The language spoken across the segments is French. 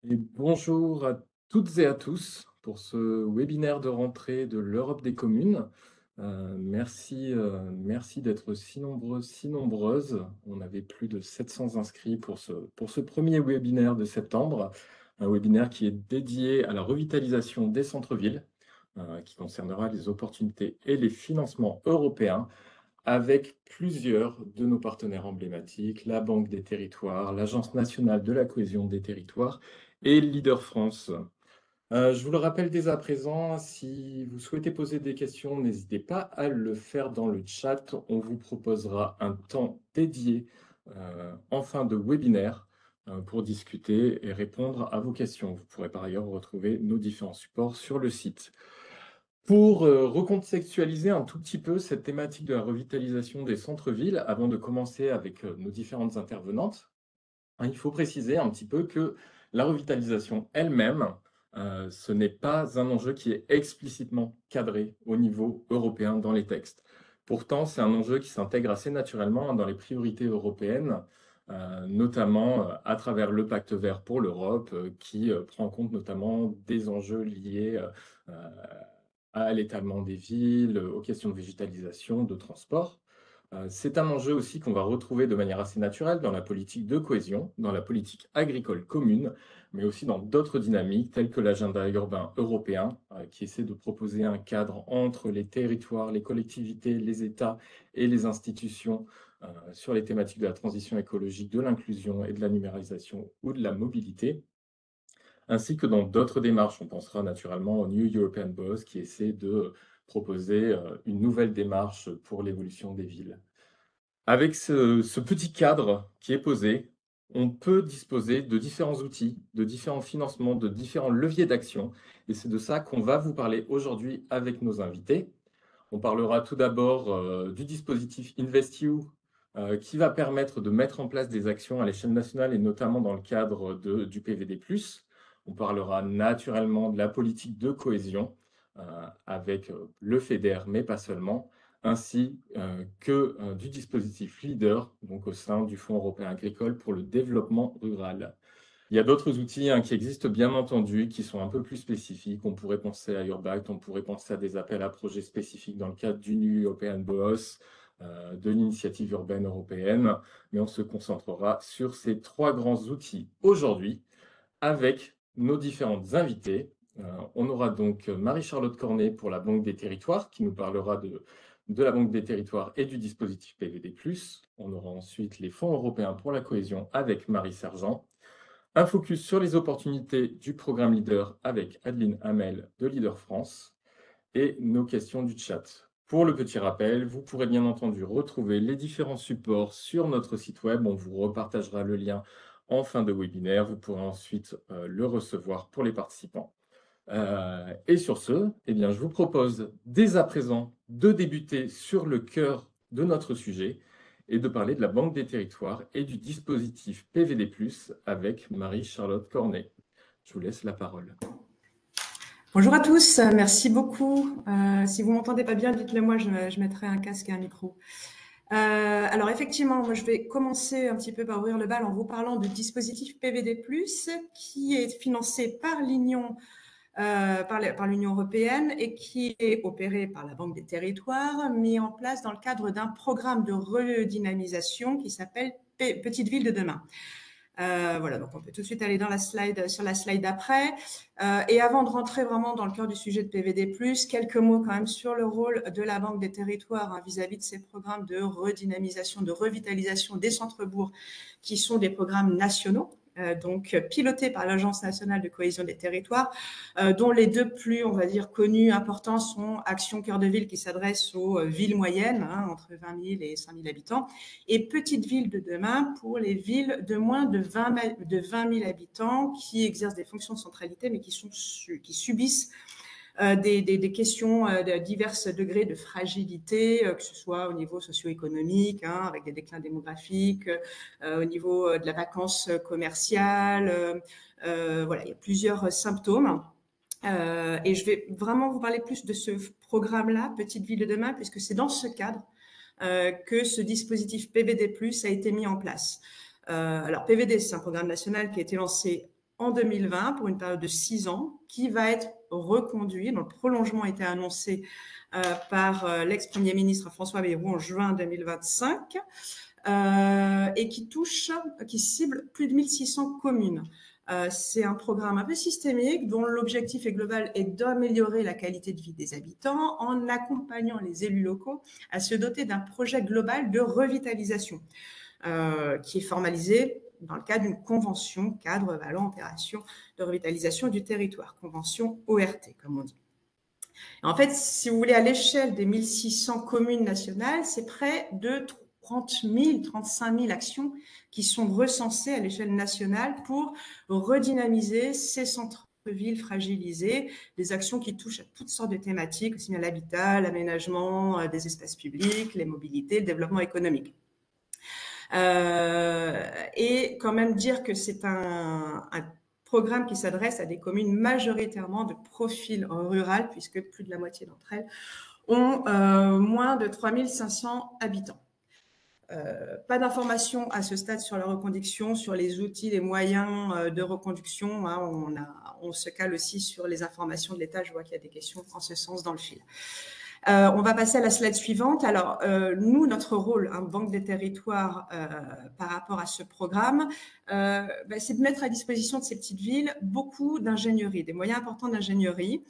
Et bonjour à toutes et à tous pour ce webinaire de rentrée de l'Europe des communes. Merci d'être si nombreux, si nombreuses. On avait plus de 700 inscrits pour ce premier webinaire de septembre, un webinaire qui est dédié à la revitalisation des centres-villes, qui concernera les opportunités et les financements européens avec plusieurs de nos partenaires emblématiques, la Banque des territoires, l'Agence nationale de la cohésion des territoires et Leader France. Je vous le rappelle dès à présent, si vous souhaitez poser des questions, n'hésitez pas à le faire dans le chat. On vous proposera un temps dédié en fin de webinaire pour discuter et répondre à vos questions. Vous pourrez par ailleurs retrouver nos différents supports sur le site. Pour recontextualiser un tout petit peu cette thématique de la revitalisation des centres-villes, avant de commencer avec nos différentes intervenantes, hein, il faut préciser un petit peu que la revitalisation elle-même, ce n'est pas un enjeu qui est explicitement cadré au niveau européen dans les textes. Pourtant, c'est un enjeu qui s'intègre assez naturellement dans les priorités européennes, notamment à travers le Pacte vert pour l'Europe, qui prend en compte notamment des enjeux liés à l'étalement des villes, aux questions de végétalisation, de transport. C'est un enjeu aussi qu'on va retrouver de manière assez naturelle dans la politique de cohésion, dans la politique agricole commune, mais aussi dans d'autres dynamiques telles que l'agenda urbain européen, qui essaie de proposer un cadre entre les territoires, les collectivités, les États et les institutions sur les thématiques de la transition écologique, de l'inclusion et de la numérisation ou de la mobilité, ainsi que dans d'autres démarches. On pensera naturellement au New European Boss qui essaie de proposer une nouvelle démarche pour l'évolution des villes. Avec ce petit cadre qui est posé, on peut disposer de différents outils, de différents financements, de différents leviers d'action. Et c'est de ça qu'on va vous parler aujourd'hui avec nos invités. On parlera tout d'abord du dispositif InvestEU qui va permettre de mettre en place des actions à l'échelle nationale et notamment dans le cadre du PVD+. On parlera naturellement de la politique de cohésion avec le FEDER, mais pas seulement, ainsi que du dispositif LEADER, donc au sein du Fonds européen agricole pour le développement rural. Il y a d'autres outils qui existent bien entendu, qui sont un peu plus spécifiques. On pourrait penser à Urbact, on pourrait penser à des appels à projets spécifiques dans le cadre du New European BOS, de l'initiative urbaine européenne, mais on se concentrera sur ces trois grands outils aujourd'hui avec nos différentes invités. On aura donc Marie-Charlotte Cornet pour la Banque des territoires, qui nous parlera de la Banque des territoires et du dispositif PVD+. On aura ensuite les fonds européens pour la cohésion avec Marie Sergent. Un focus sur les opportunités du programme Leader avec Adeline Hamel de Leader France et nos questions du chat. Pour le petit rappel, vous pourrez bien entendu retrouver les différents supports sur notre site web. On vous repartagera le lien en fin de webinaire. Vous pourrez ensuite le recevoir pour les participants. Et sur ce, eh bien, je vous propose dès à présent de débuter sur le cœur de notre sujet et de parler de la Banque des territoires et du dispositif PVD+, avec Marie-Charlotte Cornet. Je vous laisse la parole. Bonjour à tous, merci beaucoup. Si vous m'entendez pas bien, dites-le moi, je mettrai un casque et un micro. Alors effectivement, moi je vais commencer un petit peu par ouvrir le bal en vous parlant du dispositif PVD+, qui est financé par l'Union par l'Union européenne et qui est opéré par la Banque des territoires, mis en place dans le cadre d'un programme de redynamisation qui s'appelle Petite Ville de demain. Voilà, donc on peut tout de suite aller dans la slide, sur la slide d'après. Et avant de rentrer vraiment dans le cœur du sujet de PVD+, quelques mots quand même sur le rôle de la Banque des territoires vis-à-vis de ces programmes de redynamisation, de revitalisation des centres-bourgs, qui sont des programmes nationaux. Donc pilotés par l'Agence nationale de cohésion des territoires, dont les deux plus, on va dire, connus, importants sont Action Cœur de Ville qui s'adresse aux villes moyennes, entre 20 000 et 5 000 habitants, et Petite Ville de demain pour les villes de moins de 20 000 habitants qui exercent des fonctions de centralité mais qui subissent des questions de divers degrés de fragilité, que ce soit au niveau socio-économique, avec des déclins démographiques, au niveau de la vacance commerciale. Voilà, il y a plusieurs symptômes. Et je vais vraiment vous parler plus de ce programme-là, Petite Ville de demain, puisque c'est dans ce cadre que ce dispositif PVD+ a été mis en place. Alors PVD, c'est un programme national qui a été lancé en 2020 pour une période de 6 ans qui va être reconduit. Donc, le prolongement a été annoncé par l'ex-premier ministre François Bayrou en juin 2025 et qui cible plus de 1600 communes. C'est un programme un peu systémique dont l'objectif global est d'améliorer la qualité de vie des habitants en accompagnant les élus locaux à se doter d'un projet global de revitalisation qui est formalisé dans le cadre d'une convention cadre valant opération de revitalisation du territoire, convention ORT, comme on dit. En fait, si vous voulez, à l'échelle des 1600 communes nationales, c'est près de 30 000, 35 000 actions qui sont recensées à l'échelle nationale pour redynamiser ces centres-villes fragilisés, des actions qui touchent à toutes sortes de thématiques, aussi bien l'habitat, l'aménagement des espaces publics, les mobilités, le développement économique. Et quand même dire que c'est un programme qui s'adresse à des communes majoritairement de profil rural, puisque plus de la moitié d'entre elles ont moins de 3500 habitants. Pas d'informations à ce stade sur la reconduction, sur les outils, les moyens de reconduction. Hein, on se cale aussi sur les informations de l'État. Je vois qu'il y a des questions en ce sens dans le fil. On va passer à la slide suivante. Alors, nous, notre rôle, Banque des territoires, par rapport à ce programme, c'est de mettre à disposition de ces petites villes beaucoup d'ingénierie, des moyens importants d'ingénierie,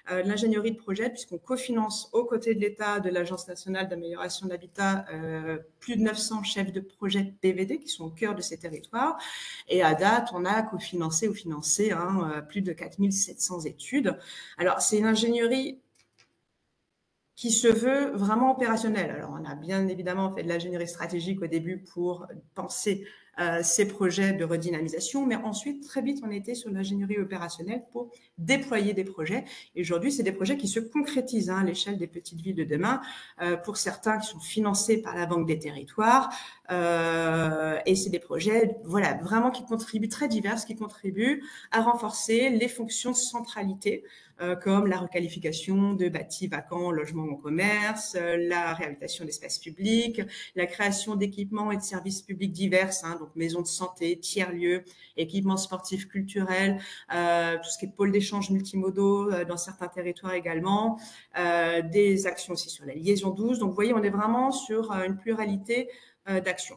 de l'ingénierie de projet, puisqu'on cofinance aux côtés de l'État, de l'Agence nationale d'amélioration de l'habitat, plus de 900 chefs de projet PVD qui sont au cœur de ces territoires. Et à date, on a cofinancé ou financé plus de 4700 études. Alors, c'est une ingénierie qui se veut vraiment opérationnel. Alors, on a bien évidemment fait de l'ingénierie stratégique au début pour penser ces projets de redynamisation, mais ensuite, très vite, on était sur l'ingénierie opérationnelle pour déployer des projets. Et aujourd'hui, c'est des projets qui se concrétisent à l'échelle des petites villes de demain, pour certains qui sont financés par la Banque des territoires. Et c'est des projets, voilà, vraiment qui contribuent, très divers, qui contribuent à renforcer les fonctions de centralité, comme la requalification de bâtis vacants, logements en commerce, la réhabilitation d'espaces publics, la création d'équipements et de services publics divers, donc maisons de santé, tiers-lieux, équipements sportifs culturels, tout ce qui est pôle d'échange multimodaux dans certains territoires également, des actions aussi sur la liaison 12. Donc, vous voyez, on est vraiment sur une pluralité d'actions.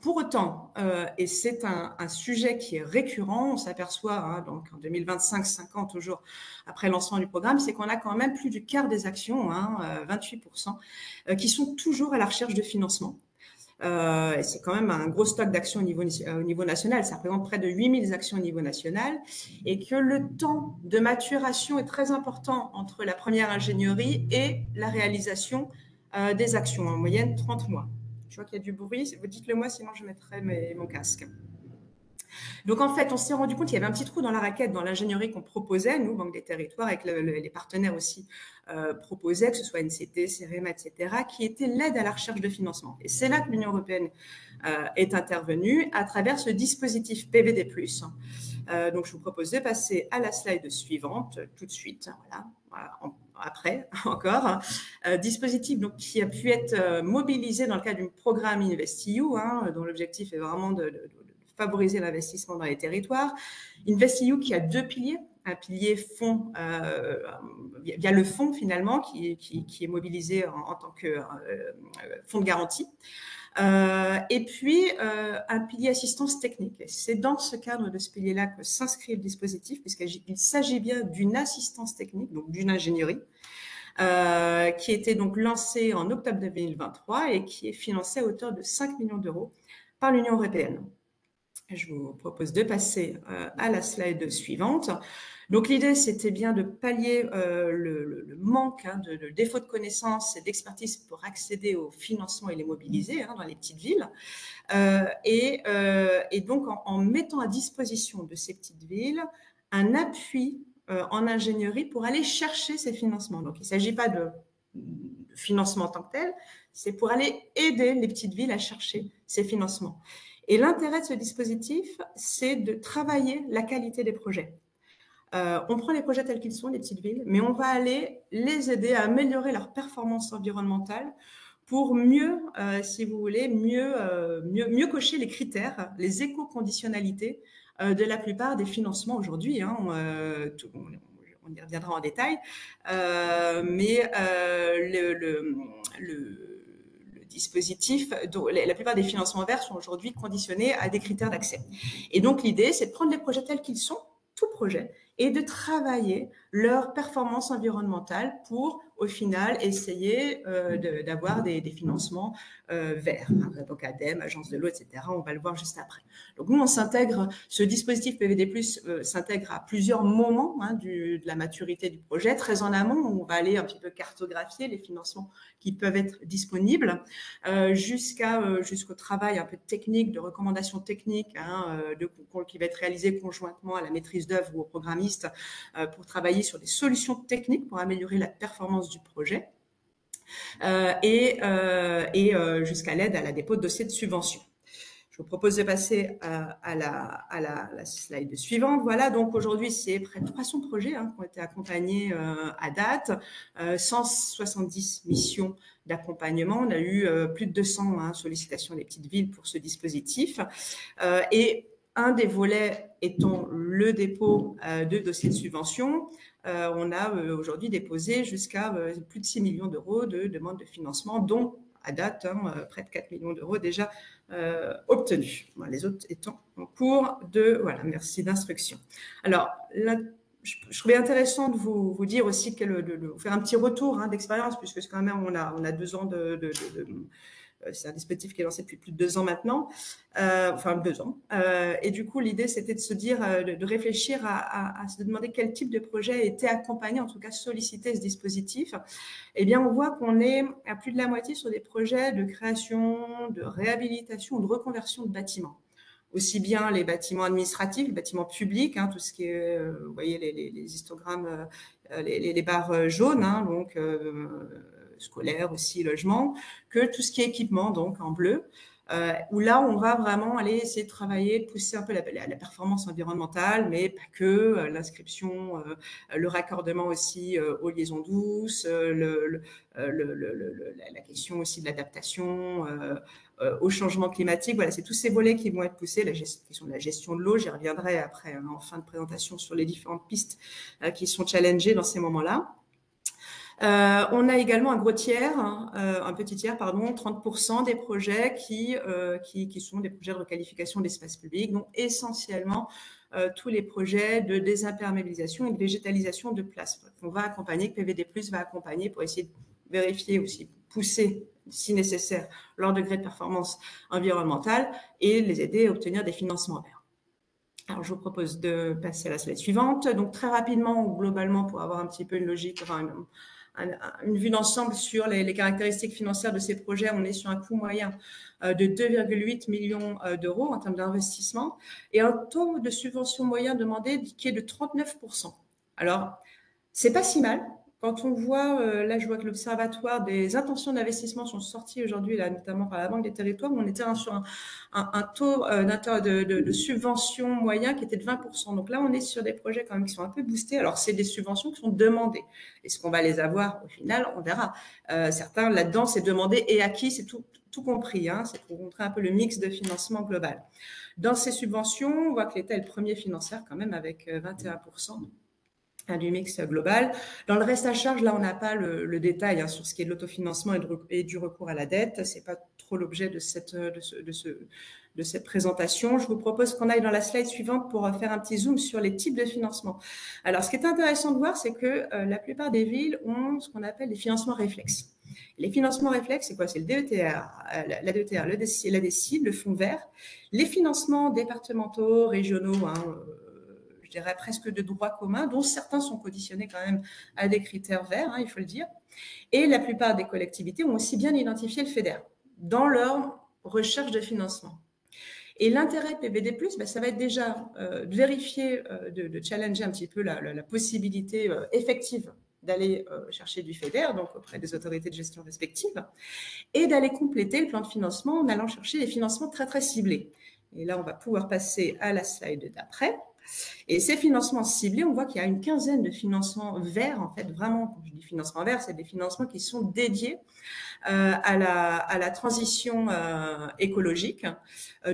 Pour autant, et c'est un sujet qui est récurrent, on s'aperçoit donc en 2025-5 ans, toujours après le lancement du programme, c'est qu'on a quand même plus du quart des actions, 28%, qui sont toujours à la recherche de financement. C'est quand même un gros stock d'actions au niveau national, ça représente près de 8000 actions au niveau national, et que le temps de maturation est très important entre la première ingénierie et la réalisation des actions, en moyenne 30 mois. Je vois qu'il y a du bruit, vous dites-le moi, sinon je mettrai mon casque. Donc, en fait, on s'est rendu compte qu'il y avait un petit trou dans la raquette dans l'ingénierie qu'on proposait, nous, Banque des territoires, avec les partenaires aussi proposaient, que ce soit NCT, CEREMA, etc., qui était l'aide à la recherche de financement. Et c'est là que l'Union européenne est intervenue à travers ce dispositif PVD+. Donc, je vous propose de passer à la slide suivante tout de suite. Voilà, après encore. Dispositif donc, qui a pu être mobilisé dans le cadre du programme InvestEU, dont l'objectif est vraiment de favoriser l'investissement dans les territoires. InvestEU qui a deux piliers. Un pilier fonds, via le fonds finalement, qui est mobilisé en tant que fonds de garantie. Et puis, un pilier assistance technique. C'est dans ce cadre de ce pilier-là que s'inscrit le dispositif, puisqu'il s'agit bien d'une assistance technique, donc d'une ingénierie, qui était donc lancée en octobre 2023 et qui est financée à hauteur de 5 millions d'euros par l'Union européenne. Je vous propose de passer à la slide suivante. Donc, l'idée, c'était bien de pallier le manque de défaut de connaissances et d'expertise pour accéder au financement et les mobiliser dans les petites villes. Et donc, en mettant à disposition de ces petites villes un appui en ingénierie pour aller chercher ces financements. Donc, il ne s'agit pas de financement en tant que tel, c'est pour aller aider les petites villes à chercher ces financements. Et l'intérêt de ce dispositif, c'est de travailler la qualité des projets. On prend les projets tels qu'ils sont, les petites villes, mais on va aller les aider à améliorer leur performance environnementale pour mieux, si vous voulez, mieux cocher les critères, les éco-conditionnalités de la plupart des financements aujourd'hui. Hein, on y reviendra en détail, mais le dispositif, la plupart des financements verts sont aujourd'hui conditionnés à des critères d'accès. Et donc l'idée, c'est de prendre les projets tels qu'ils sont, tout projet, et de travailler leur performance environnementale pour, au final, essayer d'avoir des financements verts. Donc ADEME, Agence de l'eau, etc. On va le voir juste après. Donc nous, on s'intègre, ce dispositif PVD+, s'intègre à plusieurs moments hein, de la maturité du projet. Très en amont, on va aller un petit peu cartographier les financements qui peuvent être disponibles, jusqu'au travail un peu technique, de recommandations techniques, hein, qui va être réalisé conjointement à la maîtrise d'œuvre ou au programmiste pour travailler sur des solutions techniques pour améliorer la performance du projet, et jusqu'à l'aide à la dépôt de dossiers de subvention. Je vous propose de passer à la slide suivante. Voilà, donc aujourd'hui, c'est près de 300 projets hein, qui ont été accompagnés à date, 170 missions d'accompagnement. On a eu plus de 200 hein, sollicitations des petites villes pour ce dispositif. Et un des volets étant le dépôt de dossiers de subvention. On a aujourd'hui déposé jusqu'à plus de 6 millions d'euros de demandes de financement, dont à date, hein, près de 4 millions d'euros déjà obtenus. Voilà, les autres étant en cours de merci d'instruction. Alors, là, je trouvais intéressant de vous dire aussi, de vous faire un petit retour hein, d'expérience, puisque quand même, on a 2 ans c'est un dispositif qui est lancé depuis plus de 2 ans maintenant, enfin 2 ans. Et du coup, l'idée, c'était de se dire, de réfléchir à se demander quel type de projet a été accompagné, en tout cas sollicité ce dispositif. Eh bien, on voit qu'on est à plus de la moitié sur des projets de création, de réhabilitation ou de reconversion de bâtiments. Aussi bien les bâtiments administratifs, les bâtiments publics, hein, tout ce qui est, vous voyez les histogrammes, les barres jaunes, hein, donc scolaire aussi, logement, que tout ce qui est équipement, donc en bleu, où là, on va vraiment aller essayer de travailler, de pousser un peu la performance environnementale, mais pas que, l'inscription, le raccordement aussi aux liaisons douces, la question aussi de l'adaptation au changement climatique. Voilà, c'est tous ces volets qui vont être poussés, la question de la gestion de l'eau, j'y reviendrai après hein, en fin de présentation sur les différentes pistes qui sont challengées dans ces moments-là. On a également un gros tiers, hein, un petit tiers, pardon, 30% des projets qui sont des projets de requalification d'espace public, donc essentiellement tous les projets de désimperméabilisation et de végétalisation de places. On va accompagner, que PVD+, va accompagner pour essayer de vérifier aussi, pousser si nécessaire leur degré de performance environnementale et les aider à obtenir des financements verts. Alors, je vous propose de passer à la slide suivante. Donc, très rapidement, globalement, pour avoir un petit peu une logique, enfin, une vue d'ensemble sur les caractéristiques financières de ces projets, on est sur un coût moyen de 2,8 millions d'euros en termes d'investissement et un taux de subvention moyen demandé qui est de 39%. Alors, c'est pas si mal. Quand on voit, là je vois que l'Observatoire des intentions d'investissement sont sortis aujourd'hui, là, notamment par la Banque des Territoires, où on était sur un taux de subvention moyen qui était de 20%. Donc là, on est sur des projets quand même qui sont un peu boostés. Alors, c'est des subventions qui sont demandées. Est-ce qu'on va les avoir au final? On verra. Certains, là-dedans, c'est demandé et acquis, c'est tout compris. Hein, c'est pour montrer un peu le mix de financement global. Dans ces subventions, on voit que l'État est le premier financeur quand même avec 21%. Du mix global. Dans le reste à charge, là, on n'a pas le détail hein, sur ce qui est de l'autofinancement et du recours à la dette. C'est pas trop l'objet de cette présentation. Je vous propose qu'on aille dans la slide suivante pour faire un petit zoom sur les types de financement. Alors, ce qui est intéressant de voir, c'est que la plupart des villes ont ce qu'on appelle des financements réflexes. Les financements réflexes, c'est quoi? C'est le DETR, la DETR, la DSIL, le fonds vert, les financements départementaux, régionaux, hein, je dirais presque de droit commun, dont certains sont conditionnés quand même à des critères verts, hein, il faut le dire. Et la plupart des collectivités ont aussi bien identifié le FEDER dans leur recherche de financement. Et l'intérêt de PVD+, ça va être déjà de vérifier, de challenger un petit peu la possibilité effective d'aller chercher du FEDER, donc auprès des autorités de gestion respectives, et d'aller compléter le plan de financement en allant chercher des financements très, très ciblés. Et là, on va pouvoir passer à la slide d'après. Et ces financements ciblés, on voit qu'il y a une quinzaine de financements verts, en fait, vraiment, quand je dis financements verts, c'est des financements qui sont dédiés à la transition écologique,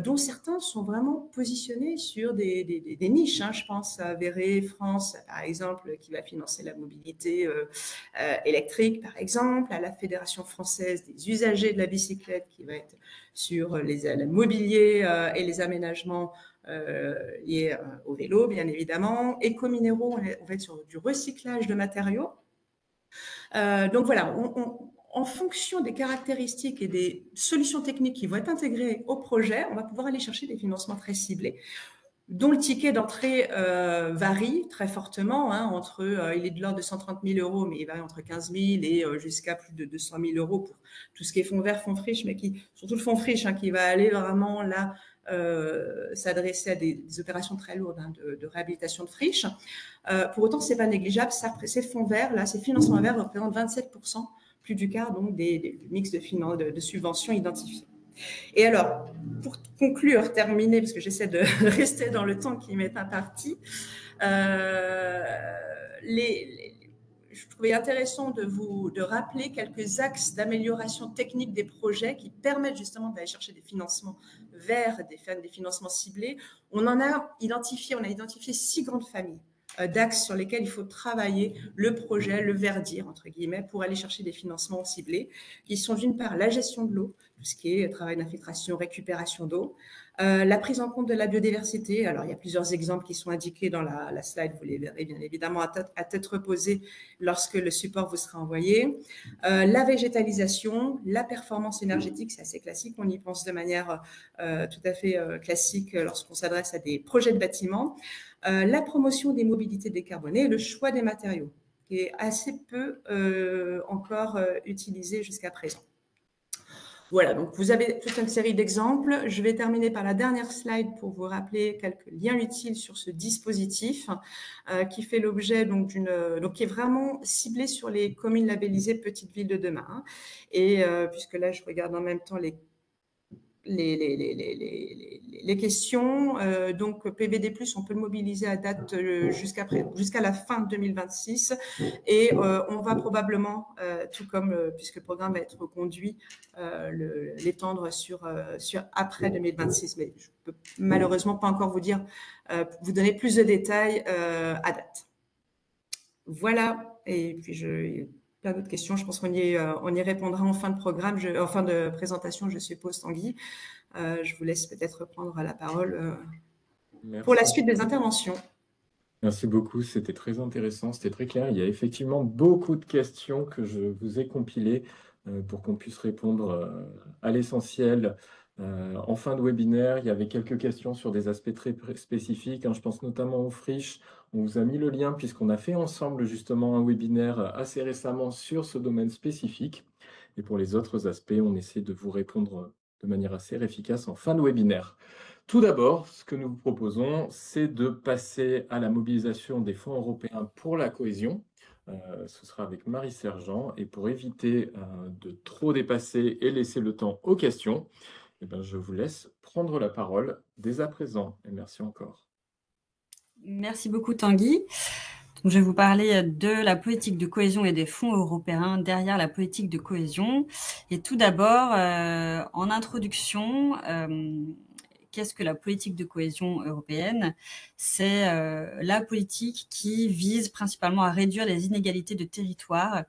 dont certains sont vraiment positionnés sur des niches. Hein. Je pense à Verré France, par exemple, qui va financer la mobilité électrique, par exemple, à la Fédération française des usagers de la bicyclette, qui va être sur le mobilier et les aménagements liés au vélo, bien évidemment. Écominéraux, on va être sur du recyclage de matériaux. Donc voilà, en fonction des caractéristiques et des solutions techniques qui vont être intégrées au projet, on va pouvoir aller chercher des financements très ciblés, dont le ticket d'entrée varie très fortement. Hein, il est de l'ordre de 130 000 euros, mais il varie entre 15 000 et jusqu'à plus de 200 000 euros pour tout ce qui est fonds vert, fonds friche, mais surtout le fonds friche, hein, qui va aller vraiment là s'adresser à des opérations très lourdes, hein, de réhabilitation de friches. Pour autant, ce n'est pas négligeable. Ces fonds verts, là, ces financements verts représentent 27%, plus du quart donc, du mix de subventions identifiées. Et alors, pour conclure, terminer, parce que j'essaie de rester dans le temps qui m'est imparti, je trouvais intéressant de rappeler quelques axes d'amélioration technique des projets qui permettent justement d'aller chercher des financements verts, des financements ciblés. On a identifié 6 grandes familles d'axes sur lesquels il faut travailler le projet, le verdir, entre guillemets, pour aller chercher des financements ciblés, qui sont d'une part la gestion de l'eau, tout ce qui est travail d'infiltration, récupération d'eau, la prise en compte de la biodiversité. Alors, il y a plusieurs exemples qui sont indiqués dans la slide, vous les verrez bien évidemment à tête reposée lorsque le support vous sera envoyé. La végétalisation, la performance énergétique, c'est assez classique, on y pense de manière tout à fait classique lorsqu'on s'adresse à des projets de bâtiments. La promotion des mobilités décarbonées et le choix des matériaux, qui est assez peu encore utilisé jusqu'à présent. Voilà, donc vous avez toute une série d'exemples. Je vais terminer par la dernière slide pour vous rappeler quelques liens utiles sur ce dispositif qui fait l'objet donc qui est vraiment ciblé sur les communes labellisées Petites Villes de demain. Hein. Et puisque là, je regarde en même temps les questions. Donc, PVD+, on peut le mobiliser à date jusqu'à la fin 2026. Et on va probablement, tout comme, puisque le programme va être conduit, l'étendre sur après 2026. Mais je ne peux malheureusement pas encore vous donner plus de détails à date. Voilà. Et puis, plein d'autres questions. Je pense qu'on y répondra en fin de programme, en fin de présentation, je suppose, Tanguy. Je vous laisse peut-être reprendre la parole pour la suite des interventions. Merci beaucoup, c'était très intéressant, c'était très clair. Il y a effectivement beaucoup de questions que je vous ai compilées pour qu'on puisse répondre à l'essentiel. En fin de webinaire, il y avait quelques questions sur des aspects très spécifiques. Hein, je pense notamment aux friches. On vous a mis le lien puisqu'on a fait ensemble justement un webinaire assez récemment sur ce domaine spécifique. Et pour les autres aspects, on essaie de vous répondre de manière assez efficace en fin de webinaire. Tout d'abord, ce que nous vous proposons, c'est de passer à la mobilisation des fonds européens pour la cohésion. Ce sera avec Marie Sergent. Et pour éviter de trop dépasser et laisser le temps aux questions, eh bien, je vous laisse prendre la parole dès à présent. Et merci encore. Merci beaucoup, Tanguy. Donc, je vais vous parler de la politique de cohésion et des fonds européens derrière la politique de cohésion. Et tout d'abord, en introduction, qu'est-ce que la politique de cohésion européenne? C'est la politique qui vise principalement à réduire les inégalités de territoire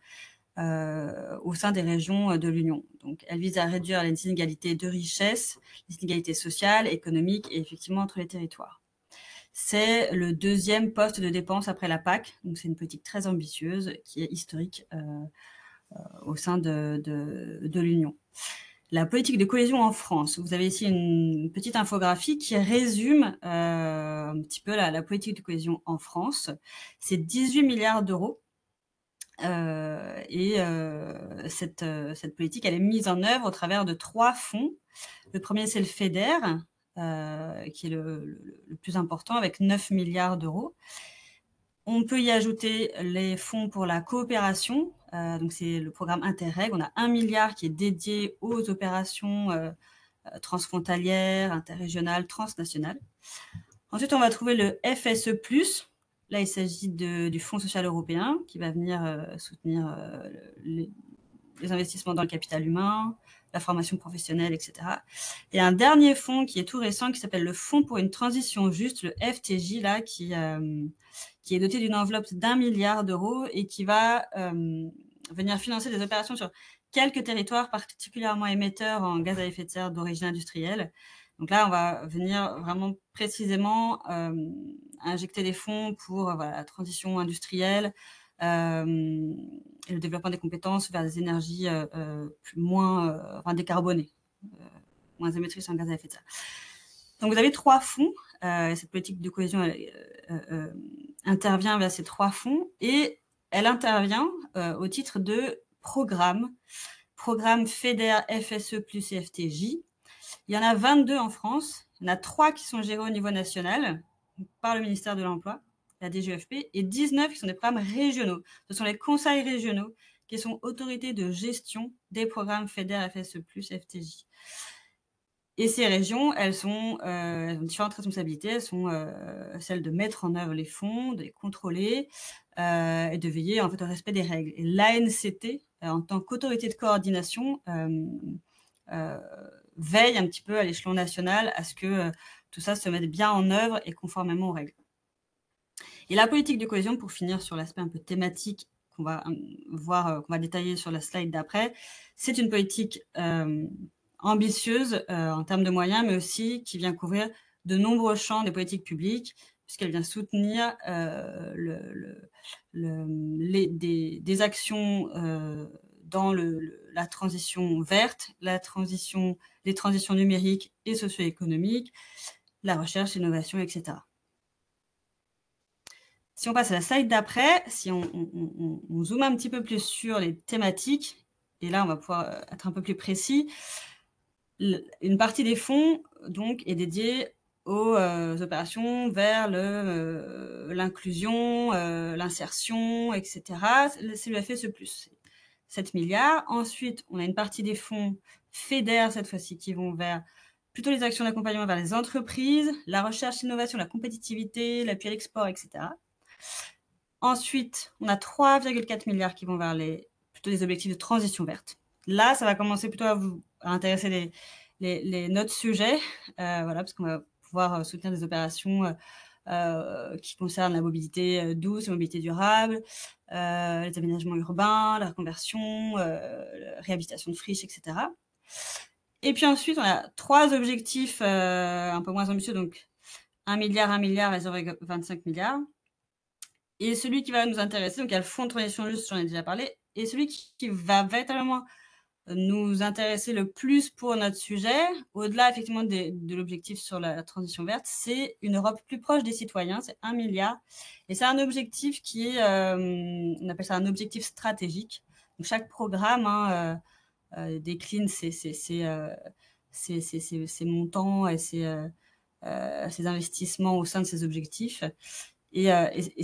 au sein des régions de l'Union. Donc, elle vise à réduire les inégalités de richesse, les inégalités sociales, économiques et effectivement entre les territoires. C'est le deuxième poste de dépense après la PAC, donc c'est une politique très ambitieuse qui est historique au sein de l'Union. La politique de cohésion en France. Vous avez ici une petite infographie qui résume un petit peu la politique de cohésion en France. C'est 18 milliards d'euros. Cette politique, elle est mise en œuvre au travers de 3 fonds. Le premier, c'est le FEDER, qui est le plus important, avec 9 milliards d'euros. On peut y ajouter les fonds pour la coopération, donc c'est le programme Interreg. On a 1 milliard qui est dédié aux opérations transfrontalières, interrégionales, transnationales. Ensuite, on va trouver le FSE+. Là, il s'agit du Fonds social européen qui va venir soutenir les investissements dans le capital humain, la formation professionnelle, etc. Et un dernier fonds qui est tout récent, qui s'appelle le Fonds pour une transition juste, le FTJ, là, qui est doté d'une enveloppe d'1 milliard d'euros et qui va venir financer des opérations sur quelques territoires particulièrement émetteurs en gaz à effet de serre d'origine industrielle. Donc là, on va venir vraiment précisément injecter des fonds pour la transition industrielle et le développement des compétences vers des énergies moins décarbonées, moins émettrices en gaz à effet de serre. Donc vous avez 3 fonds. Cette politique de cohésion intervient vers ces 3 fonds et elle intervient au titre de programme FEDER, FSE plus et FTJ. Il y en a 22 en France. Il y en a 3 qui sont gérés au niveau national par le ministère de l'Emploi, la DGEFP, et 19 qui sont des programmes régionaux. Ce sont les conseils régionaux qui sont autorités de gestion des programmes FEDER, FSE plus, FTJ. Et ces régions, elles ont différentes responsabilités. Elles sont celles de mettre en œuvre les fonds, de les contrôler et de veiller en fait au respect des règles. Et l'ANCT, en tant qu'autorité de coordination, veille un petit peu à l'échelon national à ce que tout ça se mette bien en œuvre et conformément aux règles. Et la politique de cohésion, pour finir sur l'aspect un peu thématique qu'on va voir, qu'on va détailler sur la slide d'après, c'est une politique ambitieuse en termes de moyens, mais aussi qui vient couvrir de nombreux champs des politiques publiques, puisqu'elle vient soutenir des actions dans la transition verte, les transitions numériques et socio-économiques, la recherche, l'innovation, etc. Si on passe à la slide d'après, si on zoome un petit peu plus sur les thématiques, et là on va pouvoir être un peu plus précis, une partie des fonds donc est dédiée aux opérations vers l'inclusion, l'insertion, etc. C'est le FSE+, 7 milliards. Ensuite, on a une partie des fonds FEDER, cette fois-ci, qui vont vers plutôt les actions d'accompagnement vers les entreprises, la recherche, l'innovation, la compétitivité, l'appui à l'export, etc. Ensuite, on a 3,4 milliards qui vont vers plutôt les objectifs de transition verte. Là, ça va commencer plutôt à intéresser notre sujet, parce qu'on va pouvoir soutenir des opérations qui concernent la mobilité douce, la mobilité durable, les aménagements urbains, la reconversion, la réhabilitation de friches, etc. Et puis ensuite, on a 3 objectifs un peu moins ambitieux, donc 1 milliard et 0,25 milliards. Et celui qui va nous intéresser, donc il y a le fonds de transition juste, j'en ai déjà parlé, et celui qui va véritablement nous intéresser le plus pour notre sujet, au-delà effectivement de l'objectif sur la transition verte, c'est une Europe plus proche des citoyens, c'est 1 milliard. Et c'est un objectif qui est, on appelle ça un objectif stratégique. Donc chaque programme décline ses montants et ses investissements au sein de ses objectifs. Et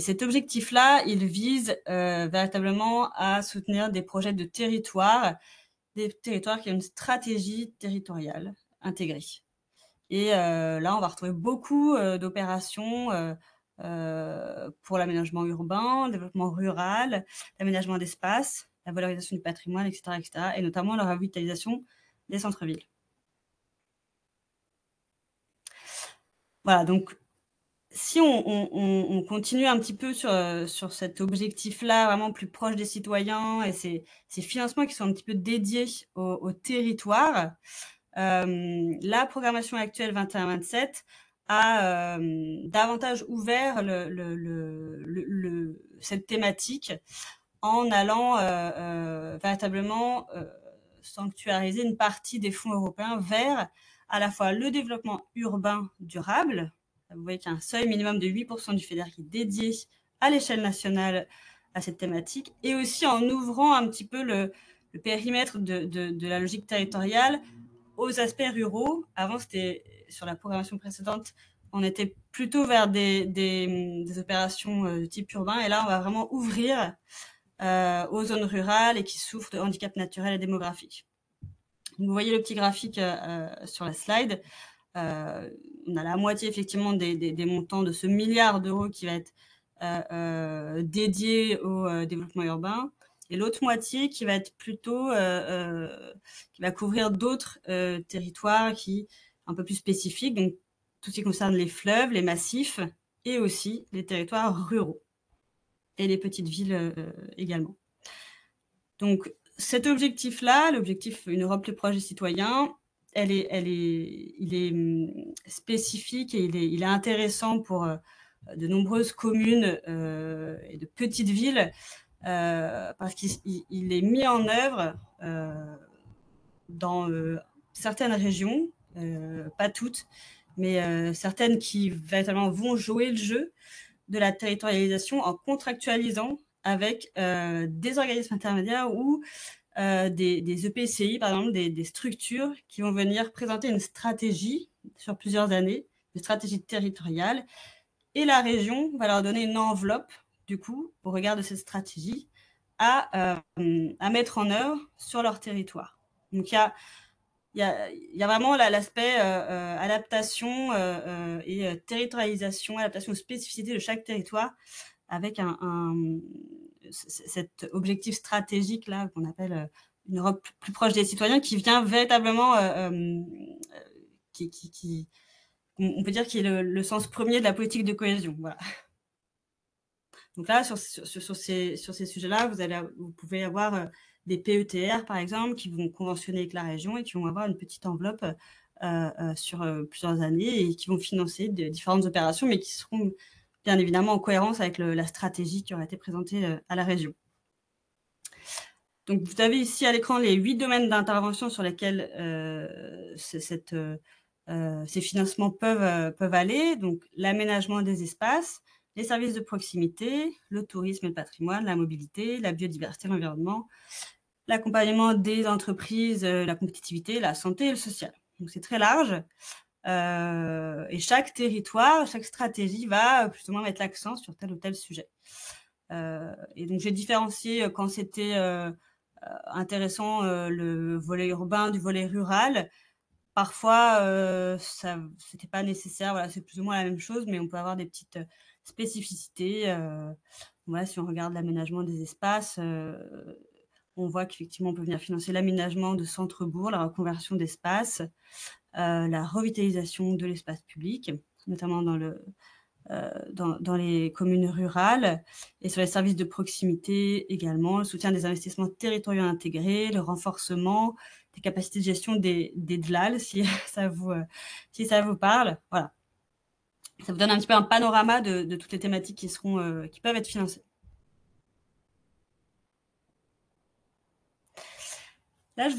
cet objectif-là, il vise véritablement à soutenir des projets de territoire, des territoires qui ont une stratégie territoriale intégrée. Et là, on va retrouver beaucoup d'opérations pour l'aménagement urbain, le développement rural, l'aménagement d'espace, la valorisation du patrimoine, etc., et notamment la revitalisation des centres-villes. Voilà, donc si on continue un petit peu sur cet objectif-là, vraiment plus proche des citoyens et ces financements qui sont un petit peu dédiés au territoire, la programmation actuelle 21-27 a davantage ouvert cette thématique en allant véritablement sanctuariser une partie des fonds européens vers à la fois le développement urbain durable. Vous voyez qu'il y a un seuil minimum de 8% du FEDER qui est dédié à l'échelle nationale à cette thématique, et aussi en ouvrant un petit peu le périmètre de la logique territoriale aux aspects ruraux. Avant, c'était sur la programmation précédente, on était plutôt vers des opérations de type urbain, et là, on va vraiment ouvrir aux zones rurales et qui souffrent de handicap naturel et démographique. Vous voyez le petit graphique sur la slide. on a la moitié effectivement des montants de ce milliard d'euros qui va être dédié au développement urbain, et l'autre moitié qui va être plutôt qui va couvrir d'autres territoires un peu plus spécifiques, donc tout ce qui concerne les fleuves, les massifs et aussi les territoires ruraux et les petites villes également. Donc cet objectif-là, l'objectif Une Europe plus proche des citoyens, il est spécifique et il est intéressant pour de nombreuses communes et de petites villes parce qu'il est mis en œuvre dans certaines régions, pas toutes, mais certaines qui véritablement vont jouer le jeu de la territorialisation en contractualisant avec des organismes intermédiaires ou des EPCI, par exemple, des structures qui vont venir présenter une stratégie sur plusieurs années, une stratégie territoriale, et la région va leur donner une enveloppe, du coup, au regard de cette stratégie, à mettre en œuvre sur leur territoire. Donc, il y a vraiment l'aspect adaptation et territorialisation, adaptation aux spécificités de chaque territoire, avec cet objectif stratégique là qu'on appelle une Europe plus proche des citoyens, qui vient véritablement, on peut dire qui est le sens premier de la politique de cohésion. Voilà. Donc là, sur ces sujets-là, vous pouvez avoir des PETR, par exemple, qui vont conventionner avec la région et qui vont avoir une petite enveloppe sur plusieurs années et qui vont financer de différentes opérations, mais qui seront bien évidemment en cohérence avec la stratégie qui aura été présentée à la région. Donc, vous avez ici à l'écran les 8 domaines d'intervention sur lesquels ces financements peuvent aller. Donc, l'aménagement des espaces, les services de proximité, le tourisme et le patrimoine, la mobilité, la biodiversité, l'environnement, l'accompagnement des entreprises, la compétitivité, la santé et le social. Donc, c'est très large. Et chaque territoire, chaque stratégie va plus ou moins mettre l'accent sur tel ou tel sujet. Et donc, j'ai différencié quand c'était intéressant le volet urbain du volet rural. Parfois, c'était pas nécessaire. Voilà, c'est plus ou moins la même chose, mais on peut avoir des petites spécificités. Voilà, si on regarde l'aménagement des espaces, on voit qu'effectivement, on peut venir financer l'aménagement de centres-bourgs, la reconversion d'espaces, la revitalisation de l'espace public, notamment dans les communes rurales, et sur les services de proximité également, le soutien des investissements territoriaux intégrés, le renforcement des capacités de gestion des DLAL, si ça vous parle. Voilà. Ça vous donne un petit peu un panorama de toutes les thématiques qui peuvent être financées. Là,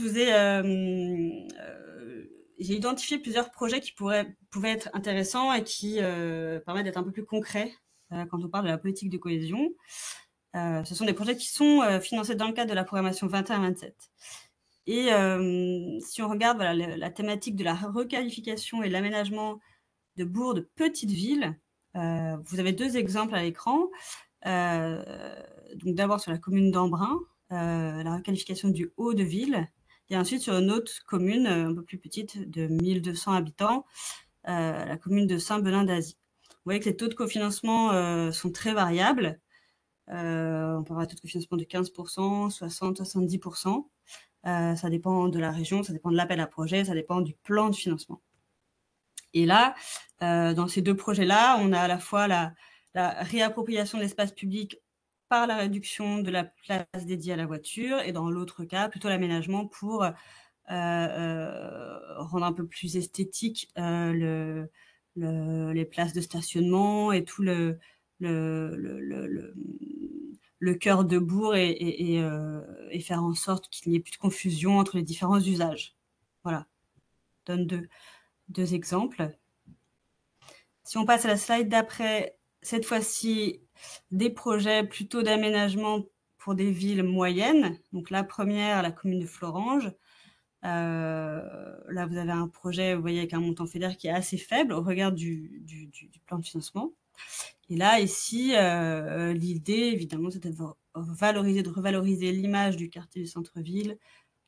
j'ai identifié plusieurs projets qui pouvaient être intéressants et qui permettent d'être un peu plus concrets quand on parle de la politique de cohésion. Ce sont des projets qui sont financés dans le cadre de la programmation 21-27. Et si on regarde la thématique de la requalification et l'aménagement de bourgs de petites villes, vous avez 2 exemples à l'écran. Donc d'abord sur la commune d'Embrun, la requalification du haut de ville, et ensuite sur une autre commune un peu plus petite de 1200 habitants, la commune de Saint-Belin-d'Azy. Vous voyez que les taux de cofinancement sont très variables. On peut avoir un taux de cofinancement de 15%, 60%, 70%. Ça dépend de la région, ça dépend de l'appel à projet, ça dépend du plan de financement. Et là, dans ces 2 projets-là, on a à la fois la réappropriation de l'espace public par la réduction de la place dédiée à la voiture, et dans l'autre cas, plutôt l'aménagement pour rendre un peu plus esthétique les places de stationnement et tout le cœur de bourg, et faire en sorte qu'il n'y ait plus de confusion entre les différents usages. Voilà. Je donne deux exemples. Si on passe à la slide d'après, cette fois-ci, des projets plutôt d'aménagement pour des villes moyennes. Donc la première, la commune de Florange. Là, vous avez un projet, vous voyez, avec un montant fédéral qui est assez faible au regard du plan de financement. Et là, ici, l'idée, évidemment, c'était de revaloriser l'image du quartier du centre-ville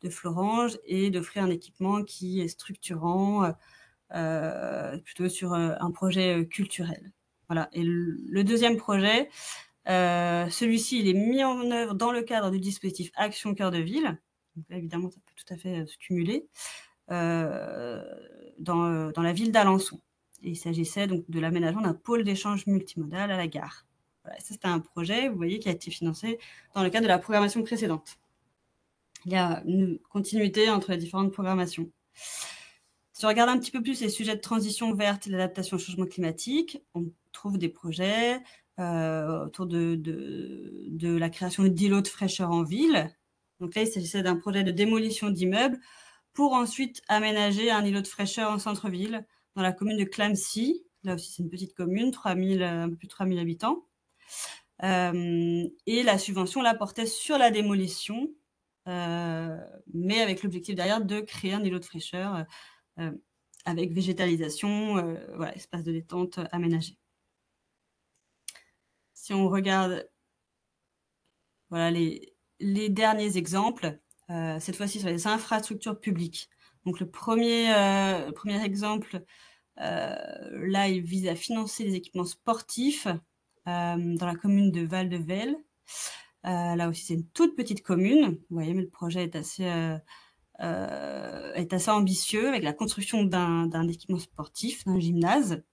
de Florange et d'offrir un équipement qui est structurant, plutôt sur un projet culturel. Voilà. Et le deuxième projet, celui-ci, il est mis en œuvre dans le cadre du dispositif Action Cœur de Ville. Donc là, évidemment, ça peut tout à fait se cumuler dans la ville d'Alençon. Et il s'agissait donc de l'aménagement d'un pôle d'échange multimodal à la gare. Voilà, ça, c'était un projet, vous voyez, qui a été financé dans le cadre de la programmation précédente. Il y a une continuité entre les différentes programmations. Si on regarde un petit peu plus les sujets de transition verte et l'adaptation au changement climatique, on trouve des projets autour de la création d'îlots de fraîcheur en ville. Donc là, il s'agissait d'un projet de démolition d'immeubles pour ensuite aménager un îlot de fraîcheur en centre-ville, dans la commune de Clamecy. Là aussi, c'est une petite commune, un peu plus de 3000 habitants. Et la subvention, là, portait sur la démolition, mais avec l'objectif derrière de créer un îlot de fraîcheur avec végétalisation, voilà, espace de détente aménagé. Si on regarde voilà, les derniers exemples, cette fois-ci sur les infrastructures publiques. Donc le premier exemple, là, il vise à financer les équipements sportifs dans la commune de Val-de-Velle. Là aussi, c'est une toute petite commune, vous voyez, mais le projet est assez ambitieux avec la construction d'un équipement sportif, d'un gymnase.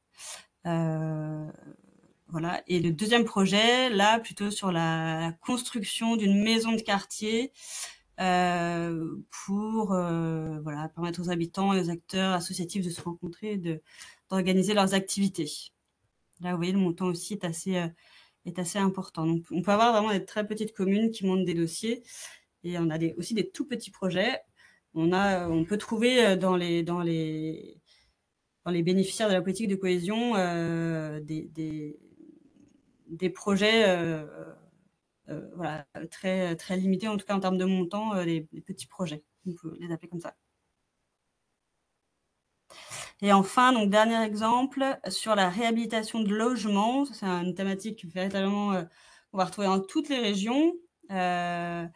Voilà. Et le deuxième projet, là, plutôt sur la construction d'une maison de quartier pour voilà, permettre aux habitants et aux acteurs associatifs de se rencontrer et d'organiser leurs activités. Là, vous voyez, le montant aussi est assez important. Donc, on peut avoir vraiment des très petites communes qui montent des dossiers et on a aussi des tout petits projets. On peut trouver dans les bénéficiaires de la politique de cohésion des projets voilà, très, très limités, en tout cas en termes de montant, des petits projets. On peut les appeler comme ça. Et enfin, donc dernier exemple, sur la réhabilitation de logements. C'est une thématique véritablement qu'on va retrouver dans toutes les régions. Et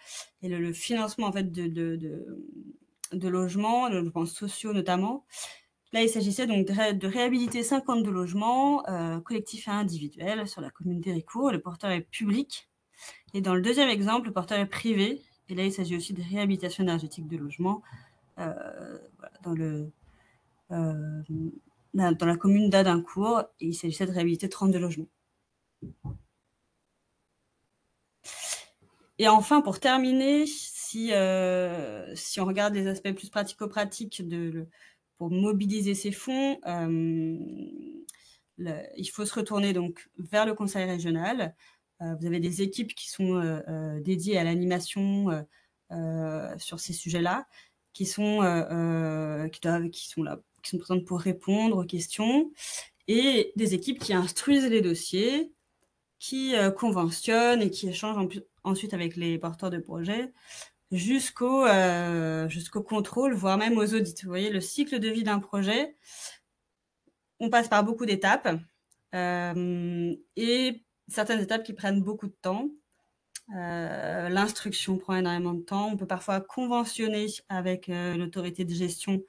le financement en fait de logements sociaux notamment. Là, il s'agissait donc de réhabiliter 52 logements collectifs et individuels sur la commune d'Héricourt. Le porteur est public. Et dans le deuxième exemple, le porteur est privé. Et là, il s'agit aussi de réhabilitation énergétique de logements voilà, dans la commune d'Adincourt. Et il s'agissait de réhabiliter 32 logements. Et enfin, pour terminer, si on regarde les aspects plus pratico-pratiques pour mobiliser ces fonds, il faut se retourner donc vers le conseil régional. Vous avez des équipes qui sont dédiées à l'animation sur ces sujets-là, qui sont présentes pour répondre aux questions, et des équipes qui instruisent les dossiers, qui conventionnent et qui échangent ensuite avec les porteurs de projets jusqu'au contrôle, voire même aux audits. Vous voyez, le cycle de vie d'un projet, on passe par beaucoup d'étapes et certaines étapes qui prennent beaucoup de temps. L'instruction prend énormément de temps. On peut parfois conventionner avec l'autorité de gestion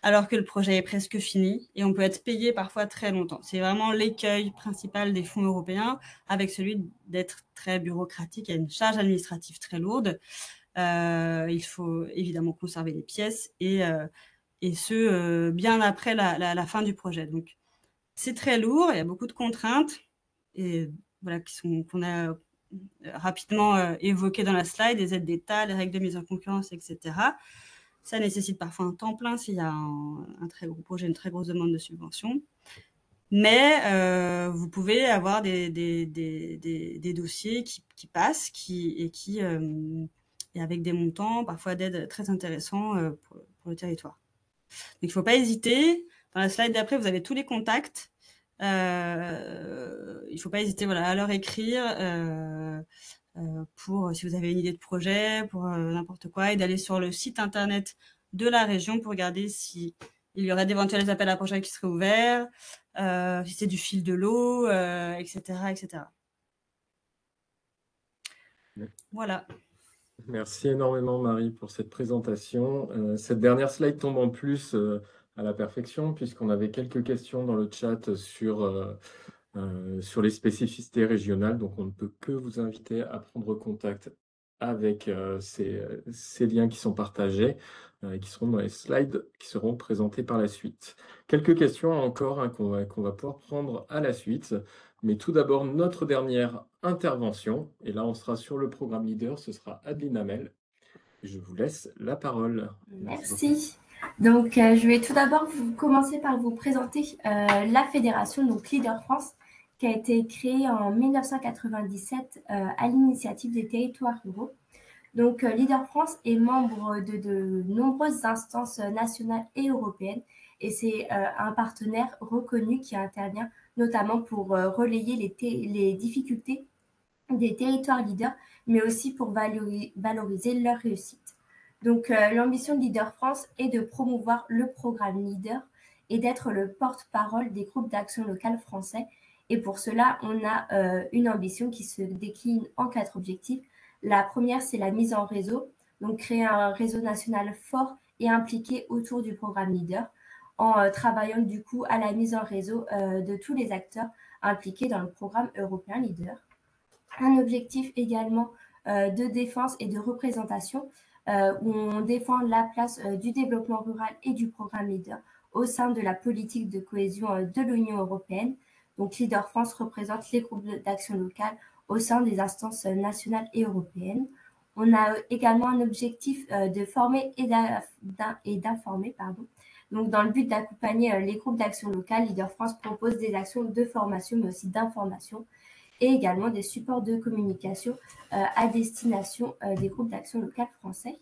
alors que le projet est presque fini et on peut être payé parfois très longtemps. C'est vraiment l'écueil principal des fonds européens, avec celui d'être très bureaucratique. Il y a une charge administrative très lourde. Il faut évidemment conserver les pièces et ce, bien après la fin du projet. Donc, c'est très lourd, il y a beaucoup de contraintes et voilà, qu'on a rapidement évoquées dans la slide, les aides d'État, les règles de mise en concurrence, etc. Ça nécessite parfois un temps plein s'il y a un très gros projet, une très grosse demande de subvention. Mais vous pouvez avoir des dossiers qui passent et avec des montants, parfois d'aide très intéressants pour le territoire. Donc, il ne faut pas hésiter. Dans la slide d'après, vous avez tous les contacts. Il ne faut pas hésiter voilà, à leur écrire pour si vous avez une idée de projet, pour n'importe quoi, et d'aller sur le site internet de la région pour regarder si il y aurait d'éventuels appels à projets qui seraient ouverts, si c'est du fil de l'eau, etc., etc. Voilà. Merci énormément, Marie, pour cette présentation. Cette dernière slide tombe en plus à la perfection, puisqu'on avait quelques questions dans le chat sur les spécificités régionales. Donc, on ne peut que vous inviter à prendre contact avec ces liens qui sont partagés et qui seront dans les slides qui seront présentés par la suite. Quelques questions encore hein, qu'on va pouvoir prendre à la suite. Mais tout d'abord, notre dernière intervention. Et là, on sera sur le programme Leader. Ce sera Adeline Hamel. Je vous laisse la parole. Merci. Donc, je vais tout d'abord commencer par vous présenter la fédération, donc Leader France, qui a été créée en 1997 à l'initiative des territoires ruraux. Donc, Leader France est membre de nombreuses instances nationales et européennes et c'est un partenaire reconnu qui intervient notamment pour relayer les difficultés des territoires leaders, mais aussi pour valoriser leur réussite. Donc, l'ambition de Leader France est de promouvoir le programme Leader et d'être le porte-parole des groupes d'action locale français. Et pour cela, on a une ambition qui se décline en 4 objectifs. La première, c'est la mise en réseau, donc créer un réseau national fort et impliqué autour du programme Leader, en travaillant du coup à la mise en réseau de tous les acteurs impliqués dans le programme européen Leader. Un objectif également de défense et de représentation où on défend la place du développement rural et du programme Leader au sein de la politique de cohésion de l'Union européenne. Donc Leader France représente les groupes d'action locale au sein des instances nationales et européennes. On a également un objectif de former et d'informer. Donc, dans le but d'accompagner les groupes d'action locale, Leader France propose des actions de formation, mais aussi d'information, et également des supports de communication à destination des groupes d'action locale français.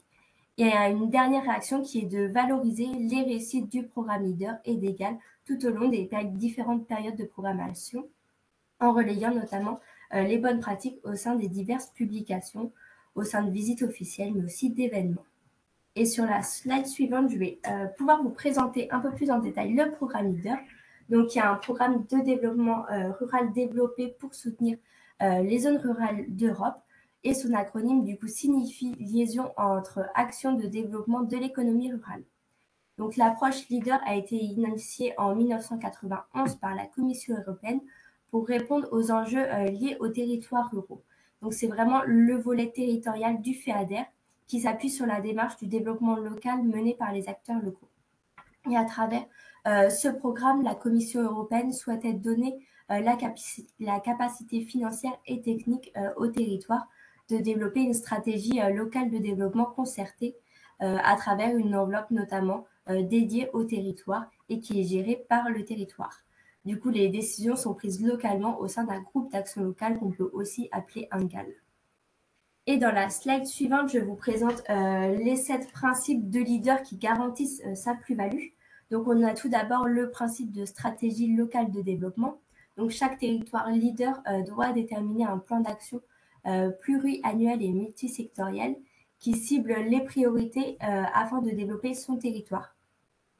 Et une dernière réaction qui est de valoriser les réussites du programme Leader et d'égal tout au long des différentes périodes de programmation, en relayant notamment les bonnes pratiques au sein des diverses publications, au sein de visites officielles, mais aussi d'événements. Et sur la slide suivante, je vais pouvoir vous présenter un peu plus en détail le programme Leader. Donc, il y a un programme de développement rural développé pour soutenir les zones rurales d'Europe. Et son acronyme, du coup, signifie liaison entre actions de développement de l'économie rurale. Donc, l'approche Leader a été initiée en 1991 par la Commission européenne pour répondre aux enjeux liés aux territoires ruraux. Donc, c'est vraiment le volet territorial du FEADER qui s'appuie sur la démarche du développement local menée par les acteurs locaux. Et à travers ce programme, la Commission européenne souhaitait donner la capacité financière et technique au territoire de développer une stratégie locale de développement concertée à travers une enveloppe notamment dédiée au territoire et qui est gérée par le territoire. Du coup, les décisions sont prises localement au sein d'un groupe d'action locale qu'on peut aussi appeler un GAL. Et dans la slide suivante, je vous présente les 7 principes de leader qui garantissent sa plus-value. Donc, on a tout d'abord le principe de stratégie locale de développement. Donc, chaque territoire leader doit déterminer un plan d'action pluriannuel et multisectoriel qui cible les priorités afin de développer son territoire.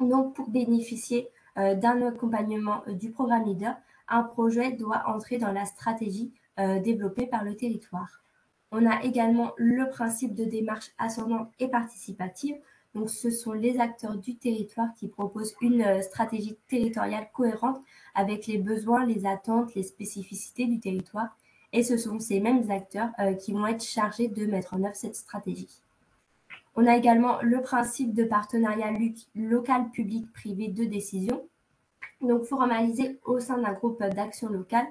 Donc, pour bénéficier d'un accompagnement du programme leader, un projet doit entrer dans la stratégie développée par le territoire. On a également le principe de démarche ascendante et participative. Donc, ce sont les acteurs du territoire qui proposent une stratégie territoriale cohérente avec les besoins, les attentes, les spécificités du territoire. Et ce sont ces mêmes acteurs qui vont être chargés de mettre en œuvre cette stratégie. On a également le principe de partenariat local public-privé de décision. Donc, formalisé au sein d'un groupe d'action locale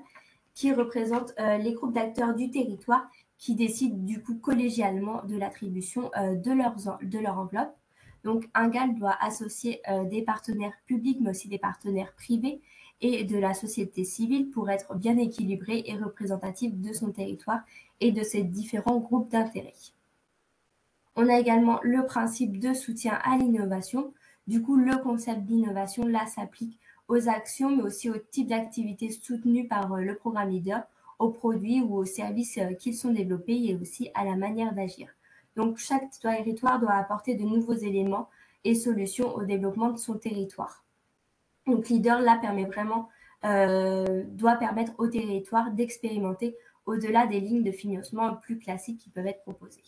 qui représente les groupes d'acteurs du territoire qui décident du coup collégialement de l'attribution de leur enveloppe. Donc, un GAL doit associer des partenaires publics, mais aussi des partenaires privés et de la société civile pour être bien équilibré et représentatif de son territoire et de ses différents groupes d'intérêt. On a également le principe de soutien à l'innovation. Du coup, le concept d'innovation, là, s'applique aux actions, mais aussi aux types d'activités soutenues par le programme Leader, aux produits ou aux services qu'ils sont développés et aussi à la manière d'agir. Donc, chaque territoire doit apporter de nouveaux éléments et solutions au développement de son territoire. Donc, Leader, là, doit permettre au territoire d'expérimenter au-delà des lignes de financement plus classiques qui peuvent être proposées.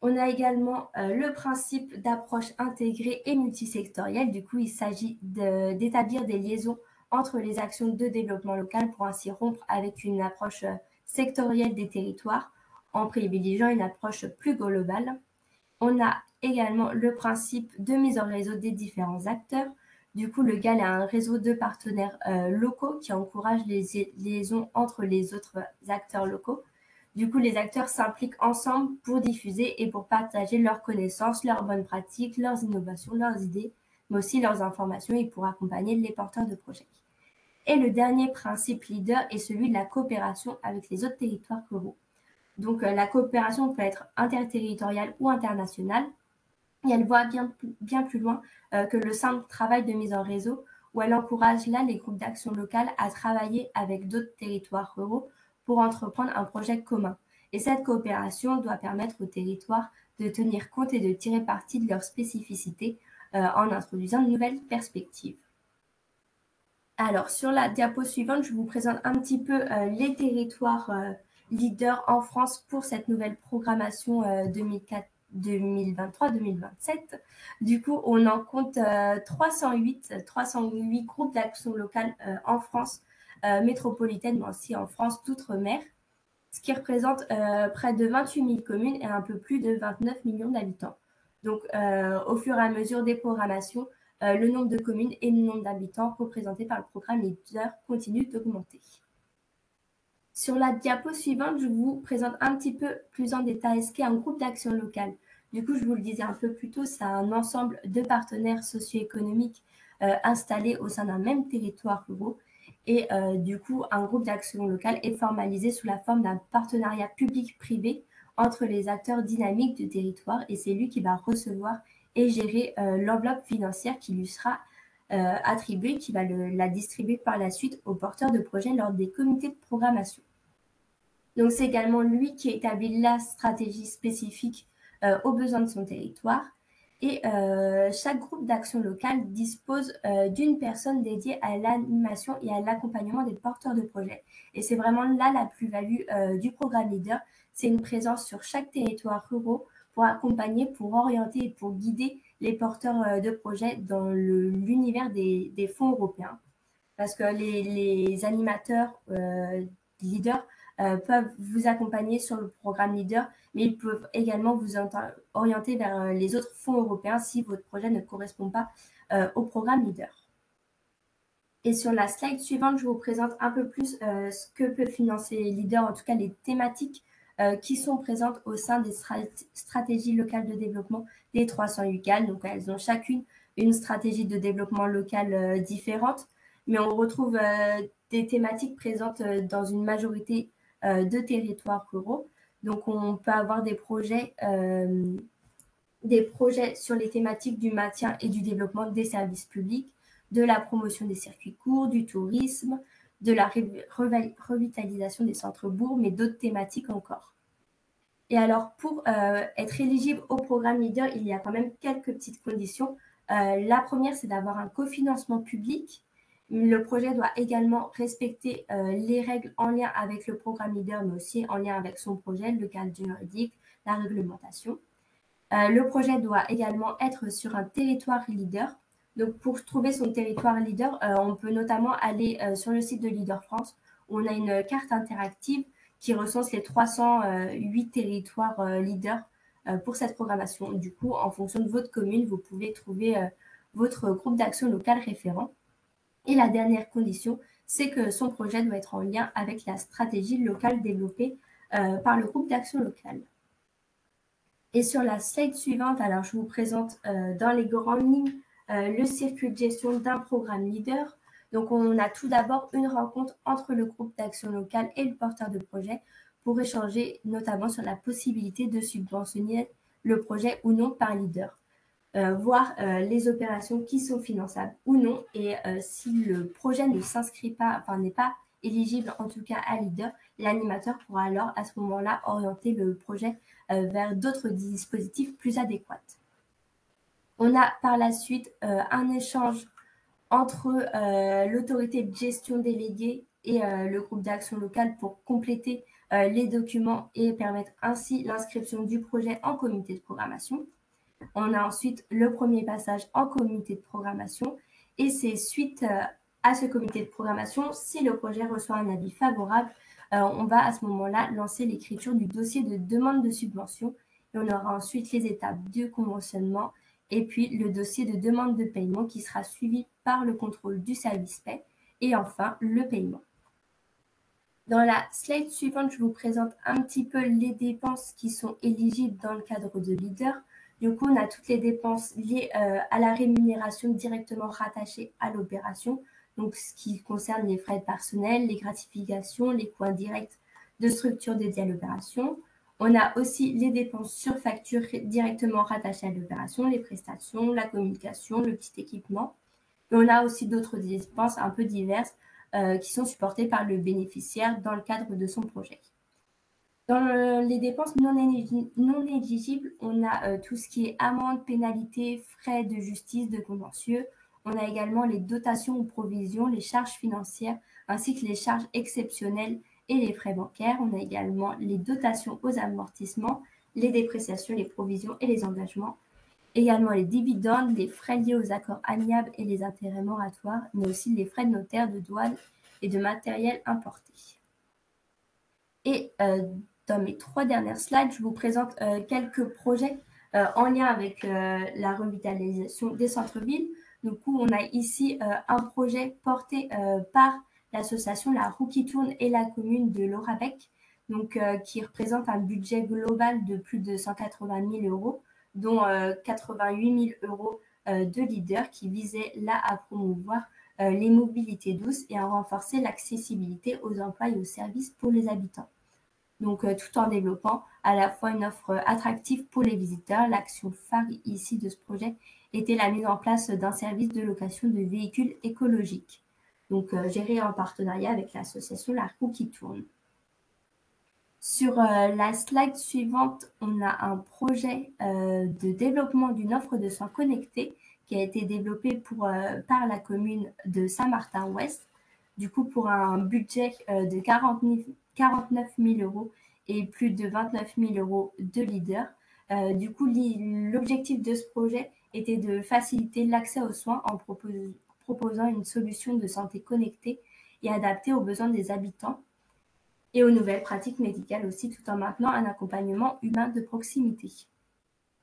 On a également le principe d'approche intégrée et multisectorielle. Du coup, il s'agit d'établir des liaisons entre les actions de développement local pour ainsi rompre avec une approche sectorielle des territoires en privilégiant une approche plus globale. On a également le principe de mise en réseau des différents acteurs. Du coup, le GAL a un réseau de partenaires locaux qui encourage les liaisons entre les autres acteurs locaux. Du coup, les acteurs s'impliquent ensemble pour diffuser et pour partager leurs connaissances, leurs bonnes pratiques, leurs innovations, leurs idées, mais aussi leurs informations et pour accompagner les porteurs de projets. Et le dernier principe leader est celui de la coopération avec les autres territoires ruraux. Donc, la coopération peut être interterritoriale ou internationale et elle va bien plus loin que le simple travail de mise en réseau où elle encourage là les groupes d'action locale à travailler avec d'autres territoires ruraux pour entreprendre un projet commun. Et cette coopération doit permettre aux territoires de tenir compte et de tirer parti de leurs spécificités en introduisant de nouvelles perspectives. Alors, sur la diapo suivante, je vous présente un petit peu les territoires leaders en France pour cette nouvelle programmation 2023-2027. Du coup, on en compte 308 groupes d'action locale en France métropolitaine, mais aussi en France d'outre-mer, ce qui représente près de 28 000 communes et un peu plus de 29 millions d'habitants. Donc, au fur et à mesure des programmations, le nombre de communes et le nombre d'habitants représentés par le programme Leader continue d'augmenter. Sur la diapo suivante, je vous présente un petit peu plus en détail ce qu'est un groupe d'action locale. Du coup, je vous le disais un peu plus tôt, c'est un ensemble de partenaires socio-économiques installés au sein d'un même territoire rural. Et du coup, un groupe d'action locale est formalisé sous la forme d'un partenariat public-privé entre les acteurs dynamiques du territoire et c'est lui qui va recevoir et gérer l'enveloppe financière qui lui sera attribuée, qui va la distribuer par la suite aux porteurs de projets lors des comités de programmation. Donc, c'est également lui qui établit la stratégie spécifique aux besoins de son territoire. Et chaque groupe d'action locale dispose d'une personne dédiée à l'animation et à l'accompagnement des porteurs de projets. Et c'est vraiment là la plus-value du programme Leader. C'est une présence sur chaque territoire rural pour accompagner, pour orienter et pour guider les porteurs de projets dans l'univers des fonds européens. Parce que les animateurs leaders peuvent vous accompagner sur le programme Leader, mais ils peuvent également vous orienter vers les autres fonds européens si votre projet ne correspond pas au programme Leader. Et sur la slide suivante, je vous présente un peu plus ce que peut financer Leader, en tout cas les thématiques qui sont présentes au sein des stratégies locales de développement des 308 GAL. Donc, elles ont chacune une stratégie de développement local différente, mais on retrouve des thématiques présentes dans une majorité de territoires ruraux. Donc, on peut avoir des projets sur les thématiques du maintien et du développement des services publics, de la promotion des circuits courts, du tourisme, de la revitalisation des centres-bourgs, mais d'autres thématiques encore. Et alors, pour être éligible au programme Leader, il y a quand même quelques petites conditions. La première, c'est d'avoir un cofinancement public. Le projet doit également respecter les règles en lien avec le programme Leader, mais aussi en lien avec son projet, le cadre juridique, la réglementation. Le projet doit également être sur un territoire Leader. Donc, pour trouver son territoire Leader, on peut notamment aller sur le site de Leader France, où on a une carte interactive qui recense les 308 territoires Leader pour cette programmation. Du coup, en fonction de votre commune, vous pouvez trouver votre groupe d'action local référent. Et la dernière condition, c'est que son projet doit être en lien avec la stratégie locale développée par le groupe d'action locale. Et sur la slide suivante, alors je vous présente dans les grandes lignes le circuit de gestion d'un programme Leader. Donc, on a tout d'abord une rencontre entre le groupe d'action locale et le porteur de projet pour échanger notamment sur la possibilité de subventionner le projet ou non par Leader. Voir les opérations qui sont finançables ou non et si le projet ne s'inscrit pas, enfin n'est pas éligible en tout cas à Leader, l'animateur pourra alors à ce moment-là orienter le projet vers d'autres dispositifs plus adéquats. On a par la suite un échange entre l'autorité de gestion déléguée et le groupe d'action locale pour compléter les documents et permettre ainsi l'inscription du projet en comité de programmation. On a ensuite le premier passage en comité de programmation et c'est suite à ce comité de programmation, si le projet reçoit un avis favorable, on va à ce moment-là lancer l'écriture du dossier de demande de subvention et on aura ensuite les étapes du conventionnement et puis le dossier de demande de paiement qui sera suivi par le contrôle du service paie et enfin le paiement. Dans la slide suivante, je vous présente un petit peu les dépenses qui sont éligibles dans le cadre de Leader. Du coup, on a toutes les dépenses liées à la rémunération directement rattachée à l'opération, donc ce qui concerne les frais de personnel, les gratifications, les coûts indirects de structure dédiées à l'opération. On a aussi les dépenses sur facture directement rattachées à l'opération, les prestations, la communication, le petit équipement. Et on a aussi d'autres dépenses un peu diverses qui sont supportées par le bénéficiaire dans le cadre de son projet. Dans les dépenses non éligibles, on a tout ce qui est amendes, pénalités, frais de justice, de contentieux. On a également les dotations ou provisions, les charges financières, ainsi que les charges exceptionnelles et les frais bancaires. On a également les dotations aux amortissements, les dépréciations, les provisions et les engagements. Également les dividendes, les frais liés aux accords amiables et les intérêts moratoires, mais aussi les frais de notaire, de douane et de matériel importé. Et dans mes 3 dernières slides, je vous présente quelques projets en lien avec la revitalisation des centres-villes. Du coup, on a ici un projet porté par l'association La Roue qui tourne et la commune de Laurabec, donc qui représente un budget global de plus de 180 000 euros, dont 88 000 euros de Leader qui visait là à promouvoir les mobilités douces et à renforcer l'accessibilité aux emplois et aux services pour les habitants. Donc, tout en développant à la fois une offre attractive pour les visiteurs. L'action phare ici de ce projet était la mise en place d'un service de location de véhicules écologiques, donc géré en partenariat avec l'association La Roue qui tourne. Sur la slide suivante, on a un projet de développement d'une offre de soins connectés qui a été développé par la commune de Saint-Martin-Ouest, du coup pour un budget de 49 000 euros et plus de 29 000 euros de Leader. Du coup, l'objectif de ce projet était de faciliter l'accès aux soins en proposant une solution de santé connectée et adaptée aux besoins des habitants et aux nouvelles pratiques médicales aussi, tout en maintenant un accompagnement humain de proximité.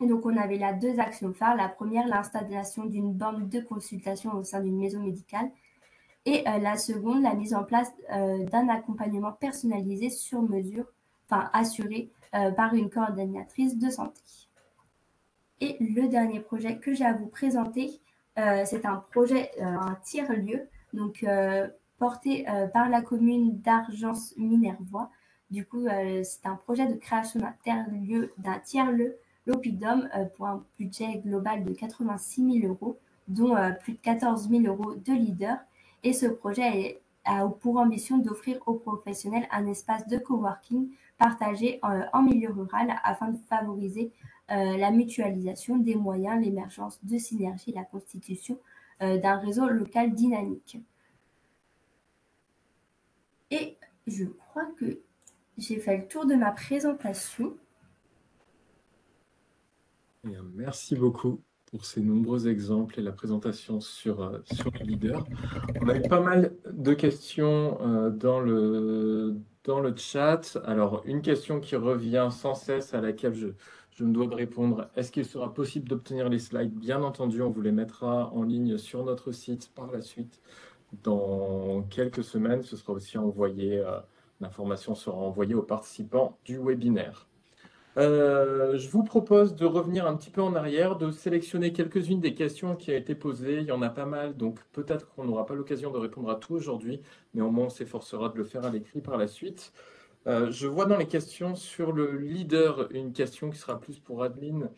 Et donc, on avait là 2 actions phares. La première, l'installation d'une borne de consultation au sein d'une maison médicale. Et la seconde, la mise en place d'un accompagnement personnalisé sur mesure, enfin assuré par une coordinatrice de santé. Et le dernier projet que j'ai à vous présenter, c'est un projet, un tiers-lieu, donc porté par la commune d'Argence-Minervois. Du coup, c'est un projet de création d'un tiers-lieu Lopidum pour un budget global de 86 000 euros, dont plus de 14 000 euros de Leader. Et ce projet a pour ambition d'offrir aux professionnels un espace de coworking partagé en milieu rural afin de favoriser la mutualisation des moyens, l'émergence de synergies, la constitution d'un réseau local dynamique. Et je crois que j'ai fait le tour de ma présentation. Bien, merci beaucoup pour ces nombreux exemples et la présentation sur le Leader. On a eu pas mal de questions dans le chat. Alors, une question qui revient sans cesse à laquelle je me dois de répondre. Est-ce qu'il sera possible d'obtenir les slides? Bien entendu, on vous les mettra en ligne sur notre site par la suite. Dans quelques semaines, ce sera aussi envoyé, l'information sera envoyée aux participants du webinaire. Je vous propose de revenir un petit peu en arrière, de sélectionner quelques-unes des questions qui ont été posées. Il y en a pas mal, donc peut-être qu'on n'aura pas l'occasion de répondre à tout aujourd'hui, mais au moins on s'efforcera de le faire à l'écrit par la suite. Je vois dans les questions sur le Leader une question qui sera plus pour Adeline,